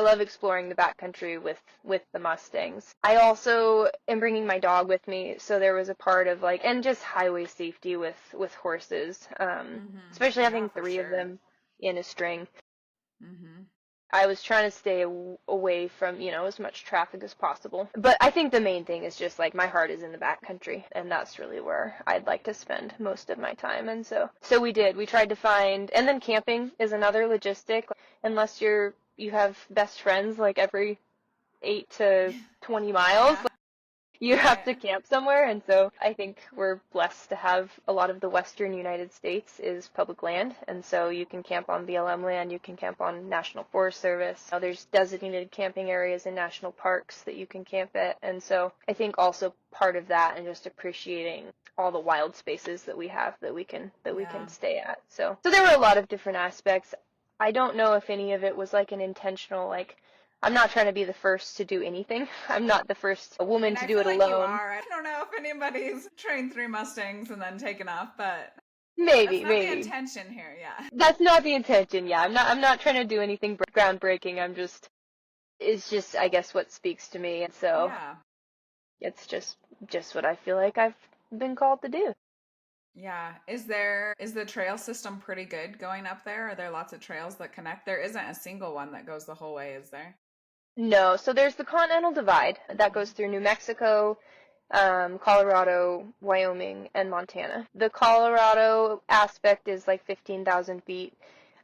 love exploring the backcountry with the Mustangs. I also am bringing my dog with me, so there was a part of like, and just highway safety with horses, Mm-hmm. especially Yeah, having for three of sure. them in a string. Mm-hmm. I was trying to stay away from, as much traffic as possible. But I think the main thing is just like my heart is in the backcountry, and that's really where I'd like to spend most of my time. And so we did. We tried to find, and then camping is another logistic. Unless you have best friends like every 8 to 20 miles, Yeah. you have Right. to camp somewhere. And so I think we're blessed to have a lot of the western United States is public land, and so you can camp on BLM land, you can camp on National Forest Service. Now, there's designated camping areas in national parks that you can camp at, and so I think also part of that and just appreciating all the wild spaces that we have that we can Yeah. stay at. So there were a lot of different aspects. I don't know if any of it was like an intentional, like, I'm not trying to be the first to do anything. I'm not the first I woman mean, to I do feel it like you alone. are. I don't know if anybody's trained 3 Mustangs and then taken off, but that's Maybe, not the maybe. intention here. Yeah. That's not the intention. Yeah, I'm not trying to do anything groundbreaking. It's just I guess what speaks to me, and so Yeah. it's just what I feel like I've been called to do. Yeah. Is the trail system pretty good going up there? Are there lots of trails that connect? There isn't a single one that goes the whole way, is there? No, so there's the Continental Divide that goes through New Mexico, Colorado, Wyoming, and Montana. The Colorado aspect is like 15,000 feet.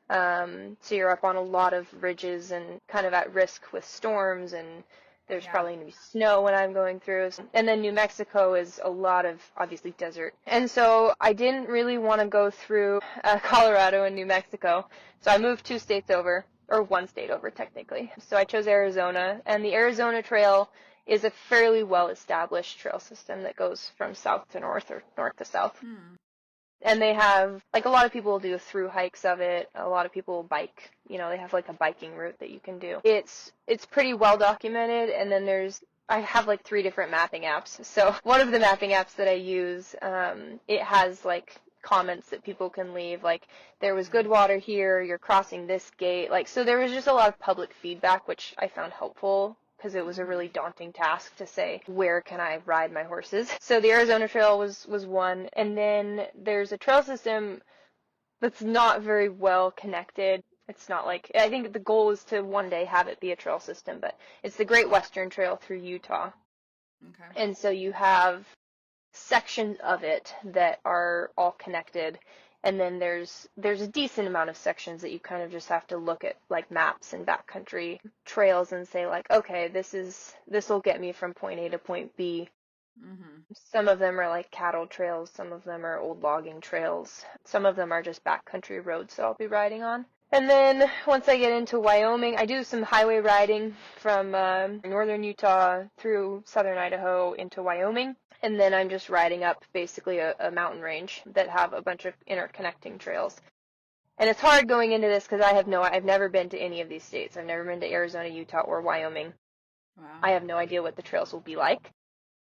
So you're up on a lot of ridges and kind of at risk with storms, and there's Yeah. probably going to be snow when I'm going through. And then New Mexico is a lot of obviously desert. And so I didn't really want to go through Colorado and New Mexico. So I moved 2 states over, or 1 state over technically. So I chose Arizona, and the Arizona Trail is a fairly well-established trail system that goes from south to north or north to south. Hmm. And they have, like, a lot of people do through hikes of it. A lot of people bike. They have like a biking route that you can do. It's pretty well documented. And then I have like 3 different mapping apps. So one of the mapping apps that I use, it has like comments that people can leave, like there was good water here, you're crossing this gate. Like, so there was just a lot of public feedback, which I found helpful because it was a really Mm-hmm. daunting task to say, where can I ride my horses? So the Arizona Trail was one. And then there's a trail system that's not very well connected. It's not like, I think the goal is to one day have it be a trail system, but it's the Great Western Trail through Utah. Okay. And so you have sections of it that are all connected, and then there's a decent amount of sections that you kind of just have to look at like maps and backcountry trails and say like, okay, this will get me from point A to point B. Mm-hmm. Some of them are like cattle trails, some of them are old logging trails, some of them are just backcountry roads that I'll be riding on. And then once I get into Wyoming, I do some highway riding from northern Utah through southern Idaho into Wyoming. And then I'm just riding up basically a mountain range that have a bunch of interconnecting trails. And it's hard going into this because I've never been to any of these states. I've never been to Arizona, Utah, or Wyoming. Wow. I have no idea what the trails will be like.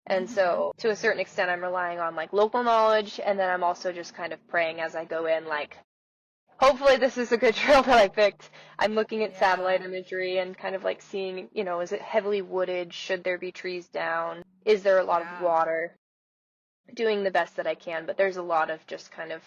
And Mm-hmm. so, to a certain extent, I'm relying on like local knowledge, and then I'm also just kind of praying as I go in, like, hopefully this is a good trail that I picked. I'm looking at Yeah. satellite imagery and kind of like seeing, is it heavily wooded? Should there be trees down? Is there a lot of Yeah. water? Doing the best that I can, but there's a lot of just kind of,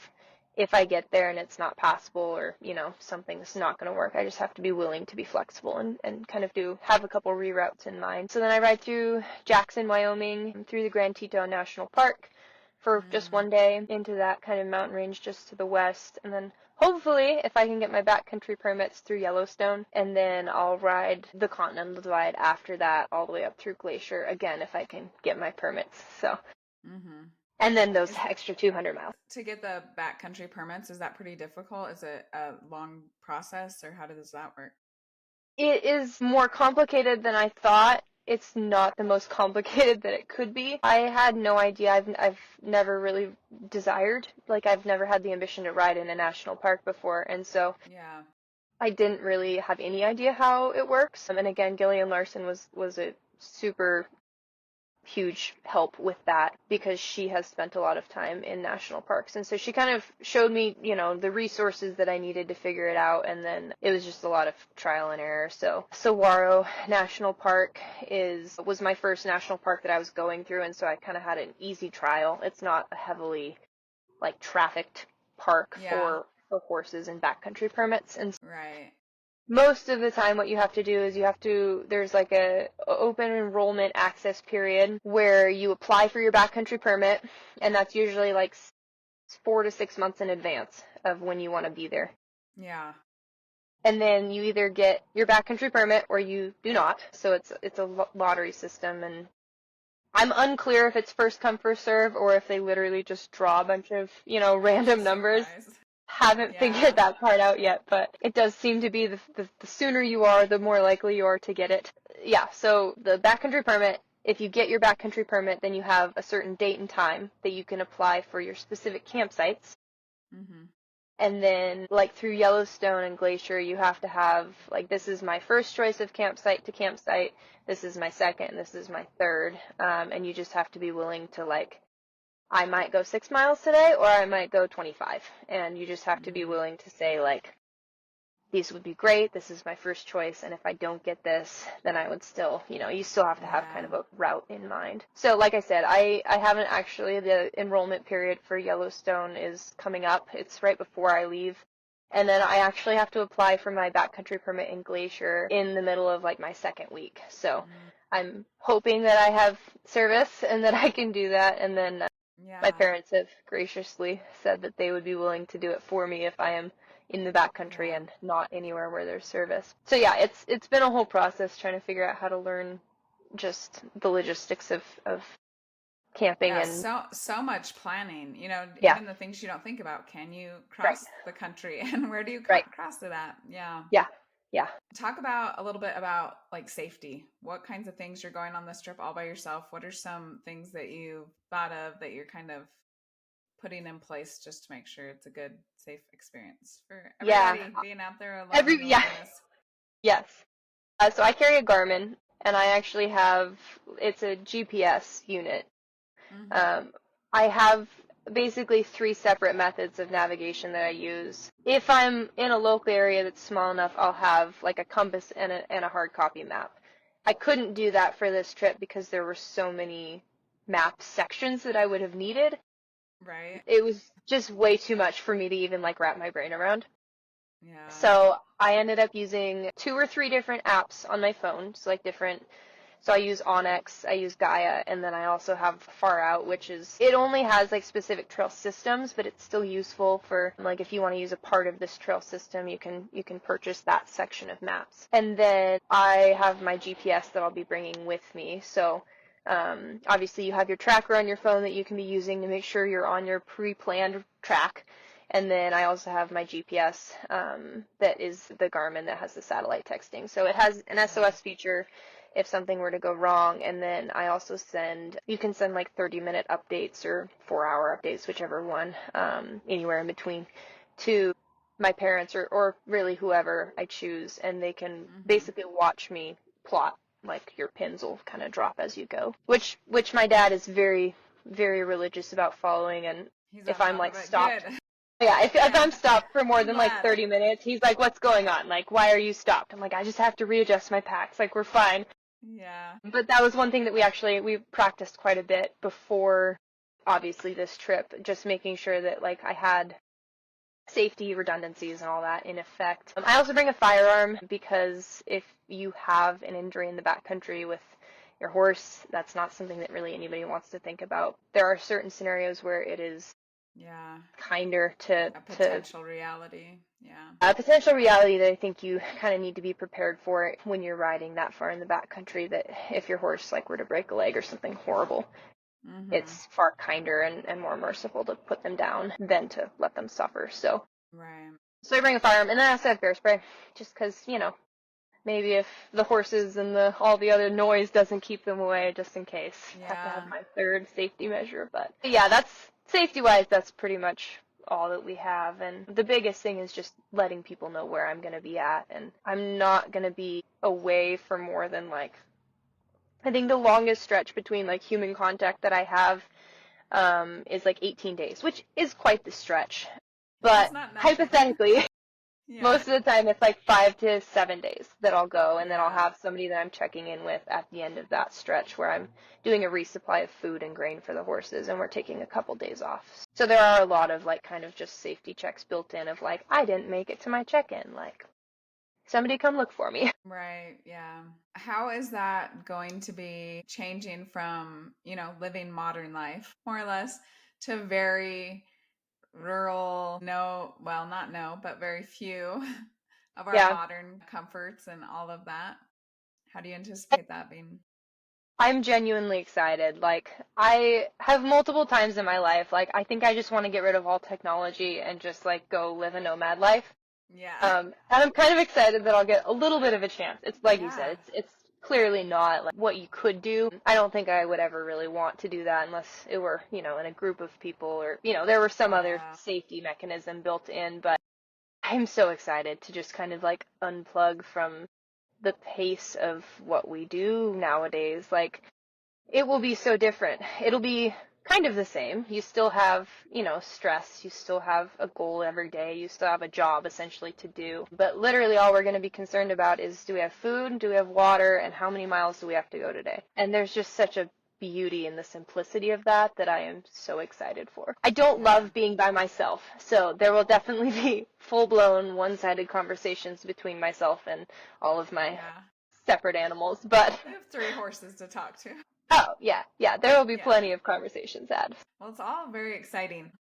if I get there and it's not passable or, something's not going to work, I just have to be willing to be flexible and kind of have a couple reroutes in mind. So then I ride through Jackson, Wyoming, through the Grand Teton National Park for just Mm. one day into that kind of mountain range just to the west, and then hopefully, if I can get my backcountry permits, through Yellowstone, and then I'll ride the Continental Divide after that all the way up through Glacier, again, if I can get my permits. So Mm-hmm. and then those Is extra 200 miles. to get the backcountry permits, is that pretty difficult? Is it a long process, or how does that work? It is more complicated than I thought. It's not the most complicated that it could be. I had no idea. I've never really desired, like I've never had the ambition to ride in a national park before, and so Yeah. I didn't really have any idea how it works. And again, Gillian Larson was a super huge help with that because she has spent a lot of time in national parks. And so she kind of showed me, the resources that I needed to figure it out. And then it was just a lot of trial and error. So Saguaro National Park was my first national park that I was going through. And so I kind of had an easy trial. It's not a heavily like trafficked park Yeah. for horses and backcountry permits. And Right. most of the time what you have to do is there's like a open enrollment access period where you apply for your backcountry permit, and that's usually like 4 to 6 months in advance of when you want to be there. Yeah. And then you either get your backcountry permit or you do not. So it's a lottery system, and I'm unclear if it's first come first serve or if they literally just draw a bunch of, random numbers. Surprise. Haven't figured Yeah. that part out yet, but it does seem to be the sooner you are, the more likely you are to get it. Yeah, so the backcountry permit, if you get your backcountry permit, then you have a certain date and time that you can apply for your specific campsites. Mhm. And then, like, through Yellowstone and Glacier, you have to have, like, this is my first choice of campsite to campsite, this is my second, this is my third, and you just have to be willing to, like, I might go 6 miles today, or I might go 25. And you just have to be Mhm. willing to say, like, these would be great. This is my first choice. And if I don't get this, then I would still, you still have to have kind Yeah. of a route in mind. So like I said, I haven't actually, the enrollment period for Yellowstone is coming up. It's right before I leave. And then I actually have to apply for my backcountry permit in Glacier in the middle of like my second week. So Mm. I'm hoping that I have service and that I can do that. And then my Yeah. parents have graciously said that they would be willing to do it for me if I am in the backcountry Yeah. and not anywhere where there's service. So yeah, it's been a whole process trying to figure out how to learn just the logistics of camping Yeah, and so much planning. yeah, Even the things you don't think about. Can you right, cross the country, and where do you right, cross it at? Yeah. yeah, yeah, Talk about a little bit about like safety. What kinds of things you're going on this trip all by yourself? What are some things that you thought of that you're kind of putting in place just to make sure it's a good, safe experience for yeah. everybody being out there alone in the Yeah, wilderness? yes. So I carry a Garmin, and I actually have it's a GPS unit. Mm-hmm. Um, I have basically three separate methods of navigation that I use. If I'm in a local area that's small enough, I'll have like a compass and a hard copy map. I couldn't do that for this trip because there were so many map sections that I would have needed. Right. It was just way too much for me to even like wrap my brain around. Yeah. So I ended up using 2 or 3 different apps on my phone, so like different. So I use Onyx, I use Gaia, and then I also have Far Out, which it only has like specific trail systems, but it's still useful for like if you want to use a part of this trail system, you can purchase that section of maps. And then I have my GPS that I'll be bringing with me. So obviously you have your tracker on your phone that you can be using to make sure you're on your pre-planned track. And then I also have my GPS that is the Garmin that has the satellite texting. So it has an Yeah. SOS feature if something were to go wrong. And then I also you can send like 30-minute updates or 4-hour updates, whichever one, anywhere in between, to my parents or really whoever I choose. And they can Mm-hmm. basically watch me plot, like your pins will kind of drop as you go, which my dad is very, very religious about following. And He's if on I'm top like of it. stopped, Good. yeah, if Yeah. I'm stopped for more I'm than like glad. 30 minutes, he's like, what's going on? Like, why are you stopped? I'm like, I just have to readjust my packs. Like, we're fine. Yeah. But that was one thing that we practiced quite a bit before, obviously, this trip, just making sure that, like, I had safety redundancies and all that in effect. I also bring a firearm because if you have an injury in the backcountry with your horse, that's not something that really anybody wants to think about. There are certain scenarios where it is Yeah. kinder to A potential reality. Yeah. a potential reality that I think you kind of need to be prepared for when you're riding that far in the backcountry, that if your horse like were to break a leg or something horrible. Mm-hmm. it's far kinder and more merciful to put them down than to let them suffer. Right. So I bring a firearm, and then I also have bear spray, just because, maybe if the horses and all the other noise doesn't keep them away, just in case. Have to have Yeah. my third safety measure. But yeah, that's safety-wise, that's pretty much all that we have. And the biggest thing is just letting people know where I'm going to be at. And I'm not going to be away for more than I think the longest stretch between human contact that I have is 18 days, which is quite the stretch. That's But not nothing. hypothetically, Yeah. most of the time it's 5 to 7 days that I'll go, and then I'll Yeah. have somebody that I'm checking in with at the end of that stretch where I'm doing a resupply of food and grain for the horses, and we're taking a couple days off. So there are a lot of kind of just safety checks built in of I didn't make it to my check-in, somebody come look for me. Right. Yeah. How is that going to be changing from, living modern life, more or less, to very rural, no, well, not no, but very few of our Yeah. modern comforts and all of that? How do you anticipate that being? I'm genuinely excited. I have multiple times in my life, I think I just want to get rid of all technology and just go live a nomad life. Yeah. And I'm kind of excited that I'll get a little bit of a chance. It's like you said, Yeah. it's clearly not what you could do. I don't think I would ever really want to do that unless it were, in a group of people or, there were some other Yeah. safety mechanism built in. But I'm so excited to just kind of unplug from the pace of what we do nowadays. It will be so different. It'll be kind of the same. You still have, stress. You still have a goal every day. You still have a job essentially to do. But literally all we're going to be concerned about is, do we have food? Do we have water? And how many miles do we have to go today? And there's just such a beauty in the simplicity of that I am so excited for. I don't Yeah. love being by myself, so there will definitely be full-blown one-sided conversations between myself and all of my Yeah. separate animals, but You have 3 horses to talk to. oh, yeah, there will be Yeah. plenty of conversations had. Well, it's all very exciting.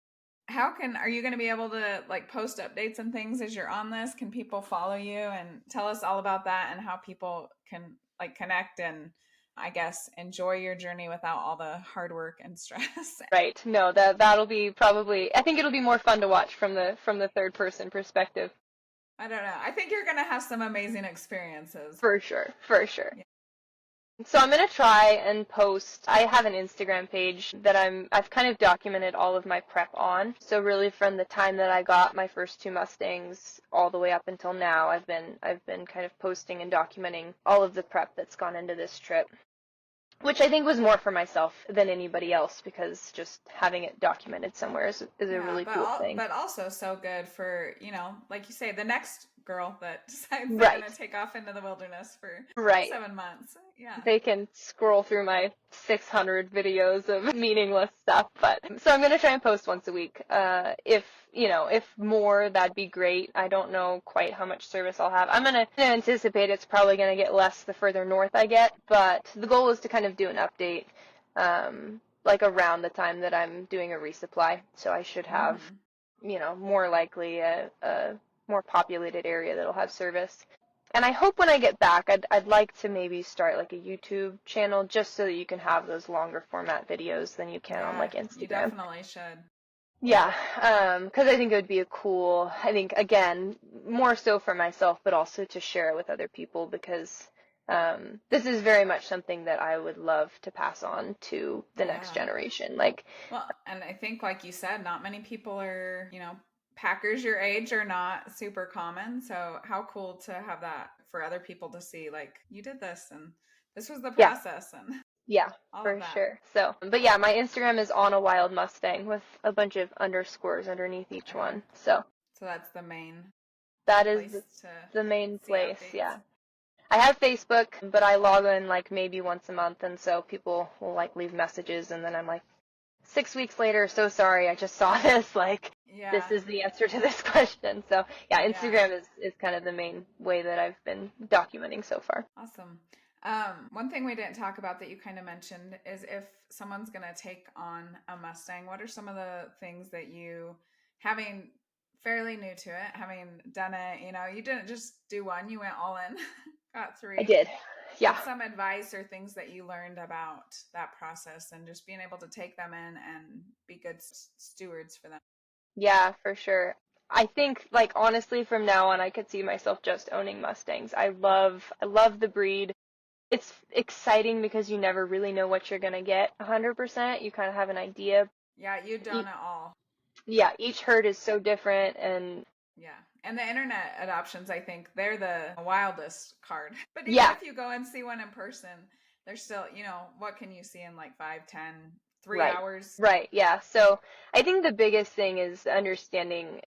Are you going to be able to post updates and things as you're on this? Can people follow you and tell us all about that and how people can connect and I guess enjoy your journey without all the hard work and stress? Right. No, that'll be probably, I think it'll be more fun to watch from the third person perspective. I don't know. I think you're going to have some amazing experiences. For sure, for sure. Yeah. So I'm gonna try and post. I have an Instagram page that I've kind of documented all of my prep on. So really from the time that I got my first 2 Mustangs all the way up until now, I've been kind of posting and documenting all of the prep that's gone into this trip, which I think was more for myself than anybody else, because just having it documented somewhere is a Yeah, really cool thing. but also so good for, like you say, the next girl that decides they're Right, going to take off into the wilderness for right. 7 months. Yeah. They can scroll through my 600 videos of meaningless stuff, but so I'm gonna try and post once a week. If more, that'd be great. I don't know quite how much service I'll have. I'm gonna anticipate it's probably gonna get less the further north I get, but the goal is to kind of do an update, around the time that I'm doing a resupply. So I should have, Hmm. more likely a more populated area that'll have service. And I hope when I get back, I'd like to maybe start a YouTube channel, just so that you can have those longer format videos than you can on Yeah, you Instagram. definitely should. Yeah, because I think it would be I think again, more so for myself, but also to share it with other people, because this is very much something that I would love to pass on to the next Yeah. generation. Well, and I think, like you said, not many people are, packers your age are not super common. So, how cool to have that for other people to see, you did this and this was the Yeah, process and yeah, all of for that. sure. So, but yeah, my Instagram is on a wild Mustang with a bunch of underscores underneath each Okay. one. So So, that's the main that is place to the main see place. updates. Yeah. I have Facebook, but I log in maybe once a month, and so people will leave messages, and then I'm 6 weeks later, so sorry, I just saw this, this Yeah. is the answer to this question. So yeah, Yeah. Instagram is kind of the main way that I've been documenting so far. Awesome. One thing we didn't talk about that you kind of mentioned is if someone's going to take on a Mustang, what are some of the things that you, having fairly new to it, having done it, you didn't just do one, you went all in, got I 3. did. Yeah. What's some advice or things that you learned about that process and just being able to take them in and be good stewards for them? Yeah, for sure. I think like honestly from now on I could see myself just owning Mustangs. I love the breed. It's exciting because you never really know what you're gonna get 100%. You kind of have an idea. Yeah, you E- don't at all. Yeah, each herd is so different and Yeah. And the internet adoptions, I think they're the wildest card. But even yeah, if you go and see one in person, they're still, what can you see in like 5, 10, 3 right. hours? Right, yeah. So I think the biggest thing is understanding.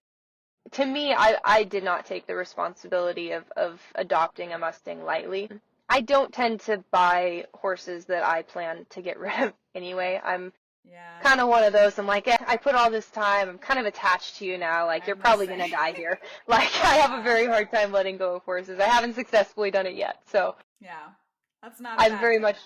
To me, I did not take the responsibility of adopting a Mustang lightly. I don't tend to buy horses that I plan to get rid of anyway. I'm Yeah, kind of one of those. I'm like, I put all this time. I'm kind of attached to you now. Like, you're I'm the probably same. going to die here. Like, I have a Yeah. very hard time letting go of horses. I haven't successfully done it yet. So Yeah. That's not a I'm bad very thing. much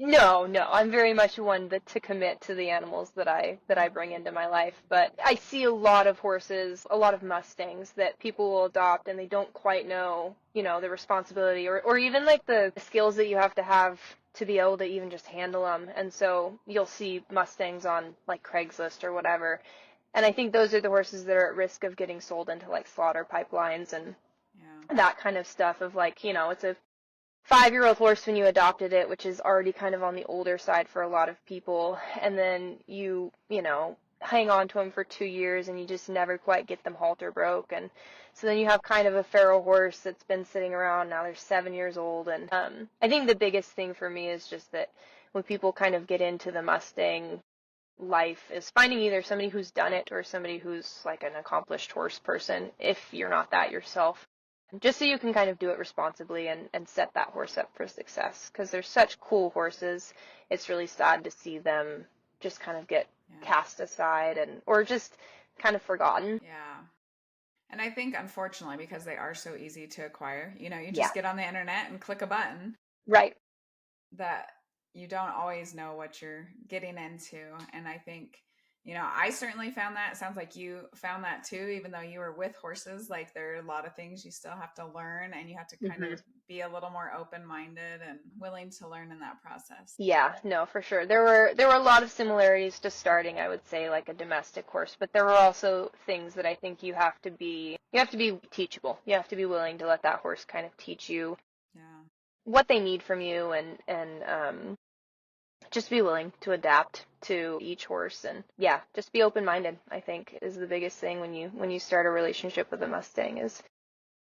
no, I'm very much one that to commit to the animals that I bring into my life. But I see a lot of horses, a lot of Mustangs that people will adopt and they don't quite know, the responsibility or even like the skills that you have to be able to even just handle them. And so you'll see Mustangs on like Craigslist or whatever. And I think those are the horses that are at risk of getting sold into like slaughter pipelines and Yeah. that kind of stuff of like, it's a 5-year-old horse when you adopted it, which is already kind of on the older side for a lot of people, and then you hang on to them for 2 years and you just never quite get them halter broke, and so then you have kind of a feral horse that's been sitting around now they're 7 years old, and I think the biggest thing for me is just that when people kind of get into the Mustang life is finding either somebody who's done it or somebody who's like an accomplished horse person if you're not that yourself, just so you can kind of do it responsibly and set that horse up for success because they're such cool horses. It's really sad to see them just kind of get Yeah. cast aside and or just kind of forgotten. Yeah. And I think, unfortunately, because they are so easy to acquire, you Yeah, just get on the internet and click a button right. that you don't always know what you're getting into. And I think, I certainly found that. It sounds like you found that too, even though you were with horses. Like there are a lot of things you still have to learn and you have to kind hmm of be a little more open minded and willing to learn in that process. Yeah, no, for sure. There were a lot of similarities to starting, I would say, like a domestic horse, but there were also things that I think you have to be teachable. You have to be willing to let that horse kind of teach you Yeah. what they need from you and just be willing to adapt to each horse and yeah, just be open-minded, I think is the biggest thing when you start a relationship with a Mustang is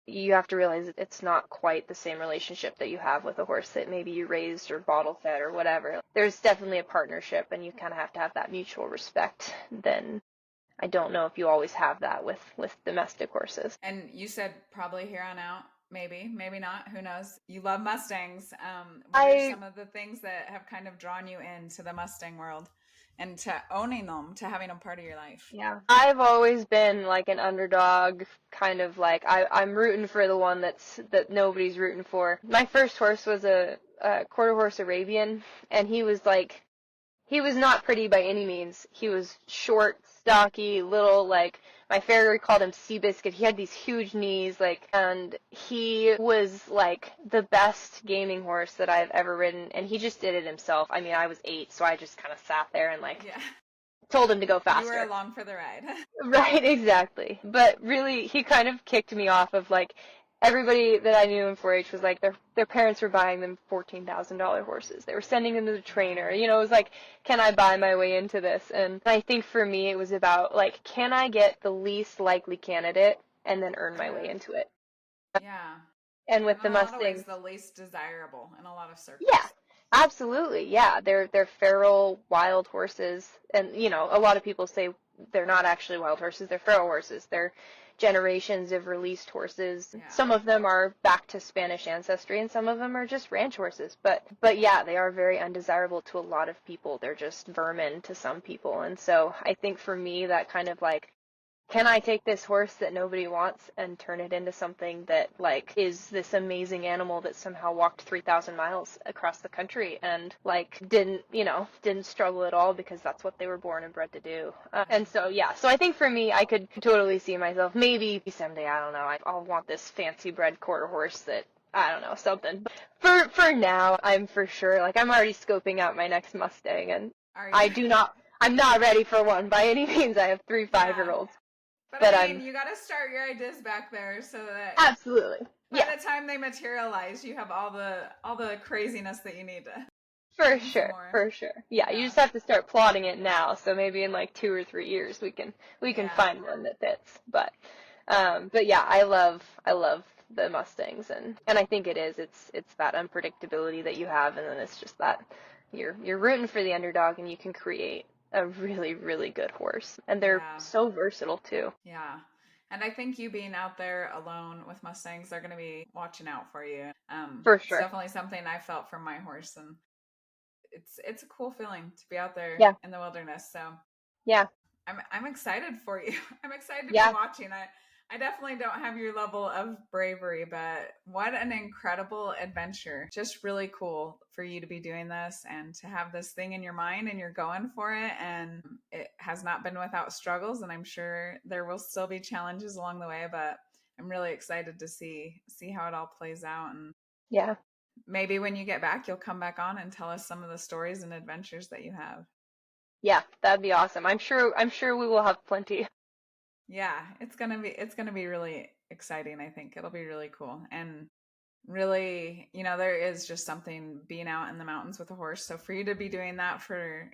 you have to realize that it's not quite the same relationship that you have with a horse that maybe you raised or bottle fed or whatever. There's definitely a partnership and you kind of have to have that mutual respect. Then I don't know if you always have that with domestic horses. And you said probably here on out, maybe not. Who knows? You love Mustangs. What are I some of the things that have kind of drawn you into the Mustang world and to owning them, to having them part of your life? Yeah. I've always been like an underdog, kind of like I'm rooting for the one that nobody's rooting for. My first horse was a quarter horse Arabian, and he was not pretty by any means. He was short, stocky, little, like my farrier called him Seabiscuit. He had these huge knees, like, and he was like the best gaming horse that I've ever ridden, and he just did it himself. I mean, I was 8, so I just kind of sat there and like Yeah. told him to go You were faster. along for the ride. Right, exactly. But really, he kind of kicked me off of like everybody that I knew in 4-H was like their parents were buying them $14,000 horses. They were sending them to the trainer. Yeah. It was like, can I buy my way into this? And I think for me, it was about like, can I get the least likely candidate and then earn my way Yeah. into it? Yeah. And And with in the a lot of ways, Mustangs, the least desirable in a lot of yeah, circles. absolutely. Yeah, they're feral wild horses, and a lot of people say they're not actually wild horses, they're feral horses. They're generations of released horses. Yeah. Some of them are back to Spanish ancestry and some of them are just ranch horses. But yeah, they are very undesirable to a lot of people. They're just vermin to some people. And so I think for me that kind of like, can I take this horse that nobody wants and turn it into something that like is this amazing animal that somehow walked 3,000 miles across the country and like didn't struggle at all because that's what they were born and bred to do. And so yeah, so I think for me, I could totally see myself maybe someday, I don't know, I'll want this fancy bred quarter horse that I don't know, something. For now, I'm for sure, like, I'm already scoping out my next Mustang, and Are you? I'm not ready for one by any means. I have three Yeah. 5-year-olds, But but I I'm mean, you got to start your ideas back there so that absolutely, by yeah, the time they materialize, you have all the craziness that you need to for make some sure, more. for sure. Yeah, you Yeah. just have to start plotting it now, so maybe in like 2 or 3 years we can Yeah. find one that fits. But yeah, I love the Mustangs, and I think it's that unpredictability that you have, and then it's just that you're rooting for the underdog, and you can create a really, really good horse. And they're Yeah. so versatile too. Yeah. And I think you being out there alone with Mustangs, they're going to be watching out for you. For It's sure. definitely something I felt from my horse, and it's a cool feeling to be out there Yeah. in the wilderness. So Yeah. I'm excited for you. I'm excited to be Yeah. watching. I definitely don't have your level of bravery, but what an incredible adventure. Just really cool for you to be doing this and to have this thing in your mind and you're going for it. And it has not been without struggles. And I'm sure there will still be challenges along the way, but I'm really excited to see how it all plays out. And Yeah. maybe when you get back, you'll come back on and tell us some of the stories and adventures that you have. Yeah. That'd be awesome. I'm sure we will have plenty. Yeah, it's gonna be really exciting, I think. It'll be really cool. And really, there is just something being out in the mountains with a horse. So for you to be doing that for,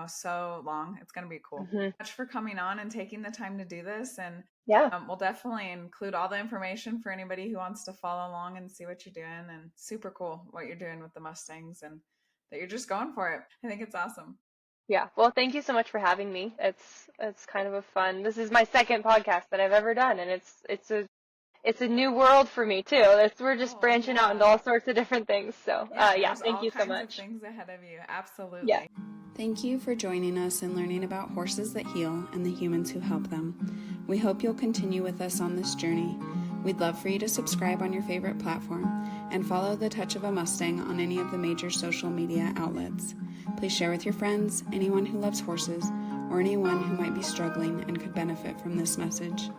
so long, it's gonna be cool. Hmm. Much for coming on and taking the time to do this. And Yeah. we'll definitely include all the information for anybody who wants to follow along and see what you're doing. And super cool what you're doing with the Mustangs and that you're just going for it. I think it's awesome. Yeah. Well, thank you so much for having me. It's kind of a fun. This is my second podcast that I've ever done, and it's a new world for me too. We're just Oh, branching out into yeah. all sorts of different things. So, Yeah, yeah, there's thank all you so kinds of much. things ahead of you. Yeah. Absolutely. Thank you for joining us and learning about horses that heal and the humans who help them. We hope you'll continue with us on this journey. We'd love for you to subscribe on your favorite platform and follow The Touch of a Mustang on any of the major social media outlets. Please share with your friends, anyone who loves horses, or anyone who might be struggling and could benefit from this message.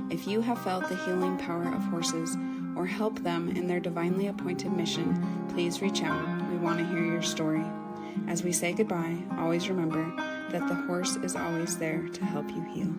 If you have felt the healing power of horses or help them in their divinely appointed mission, please reach out. We want to hear your story. As we say goodbye, always remember that the horse is always there to help you heal.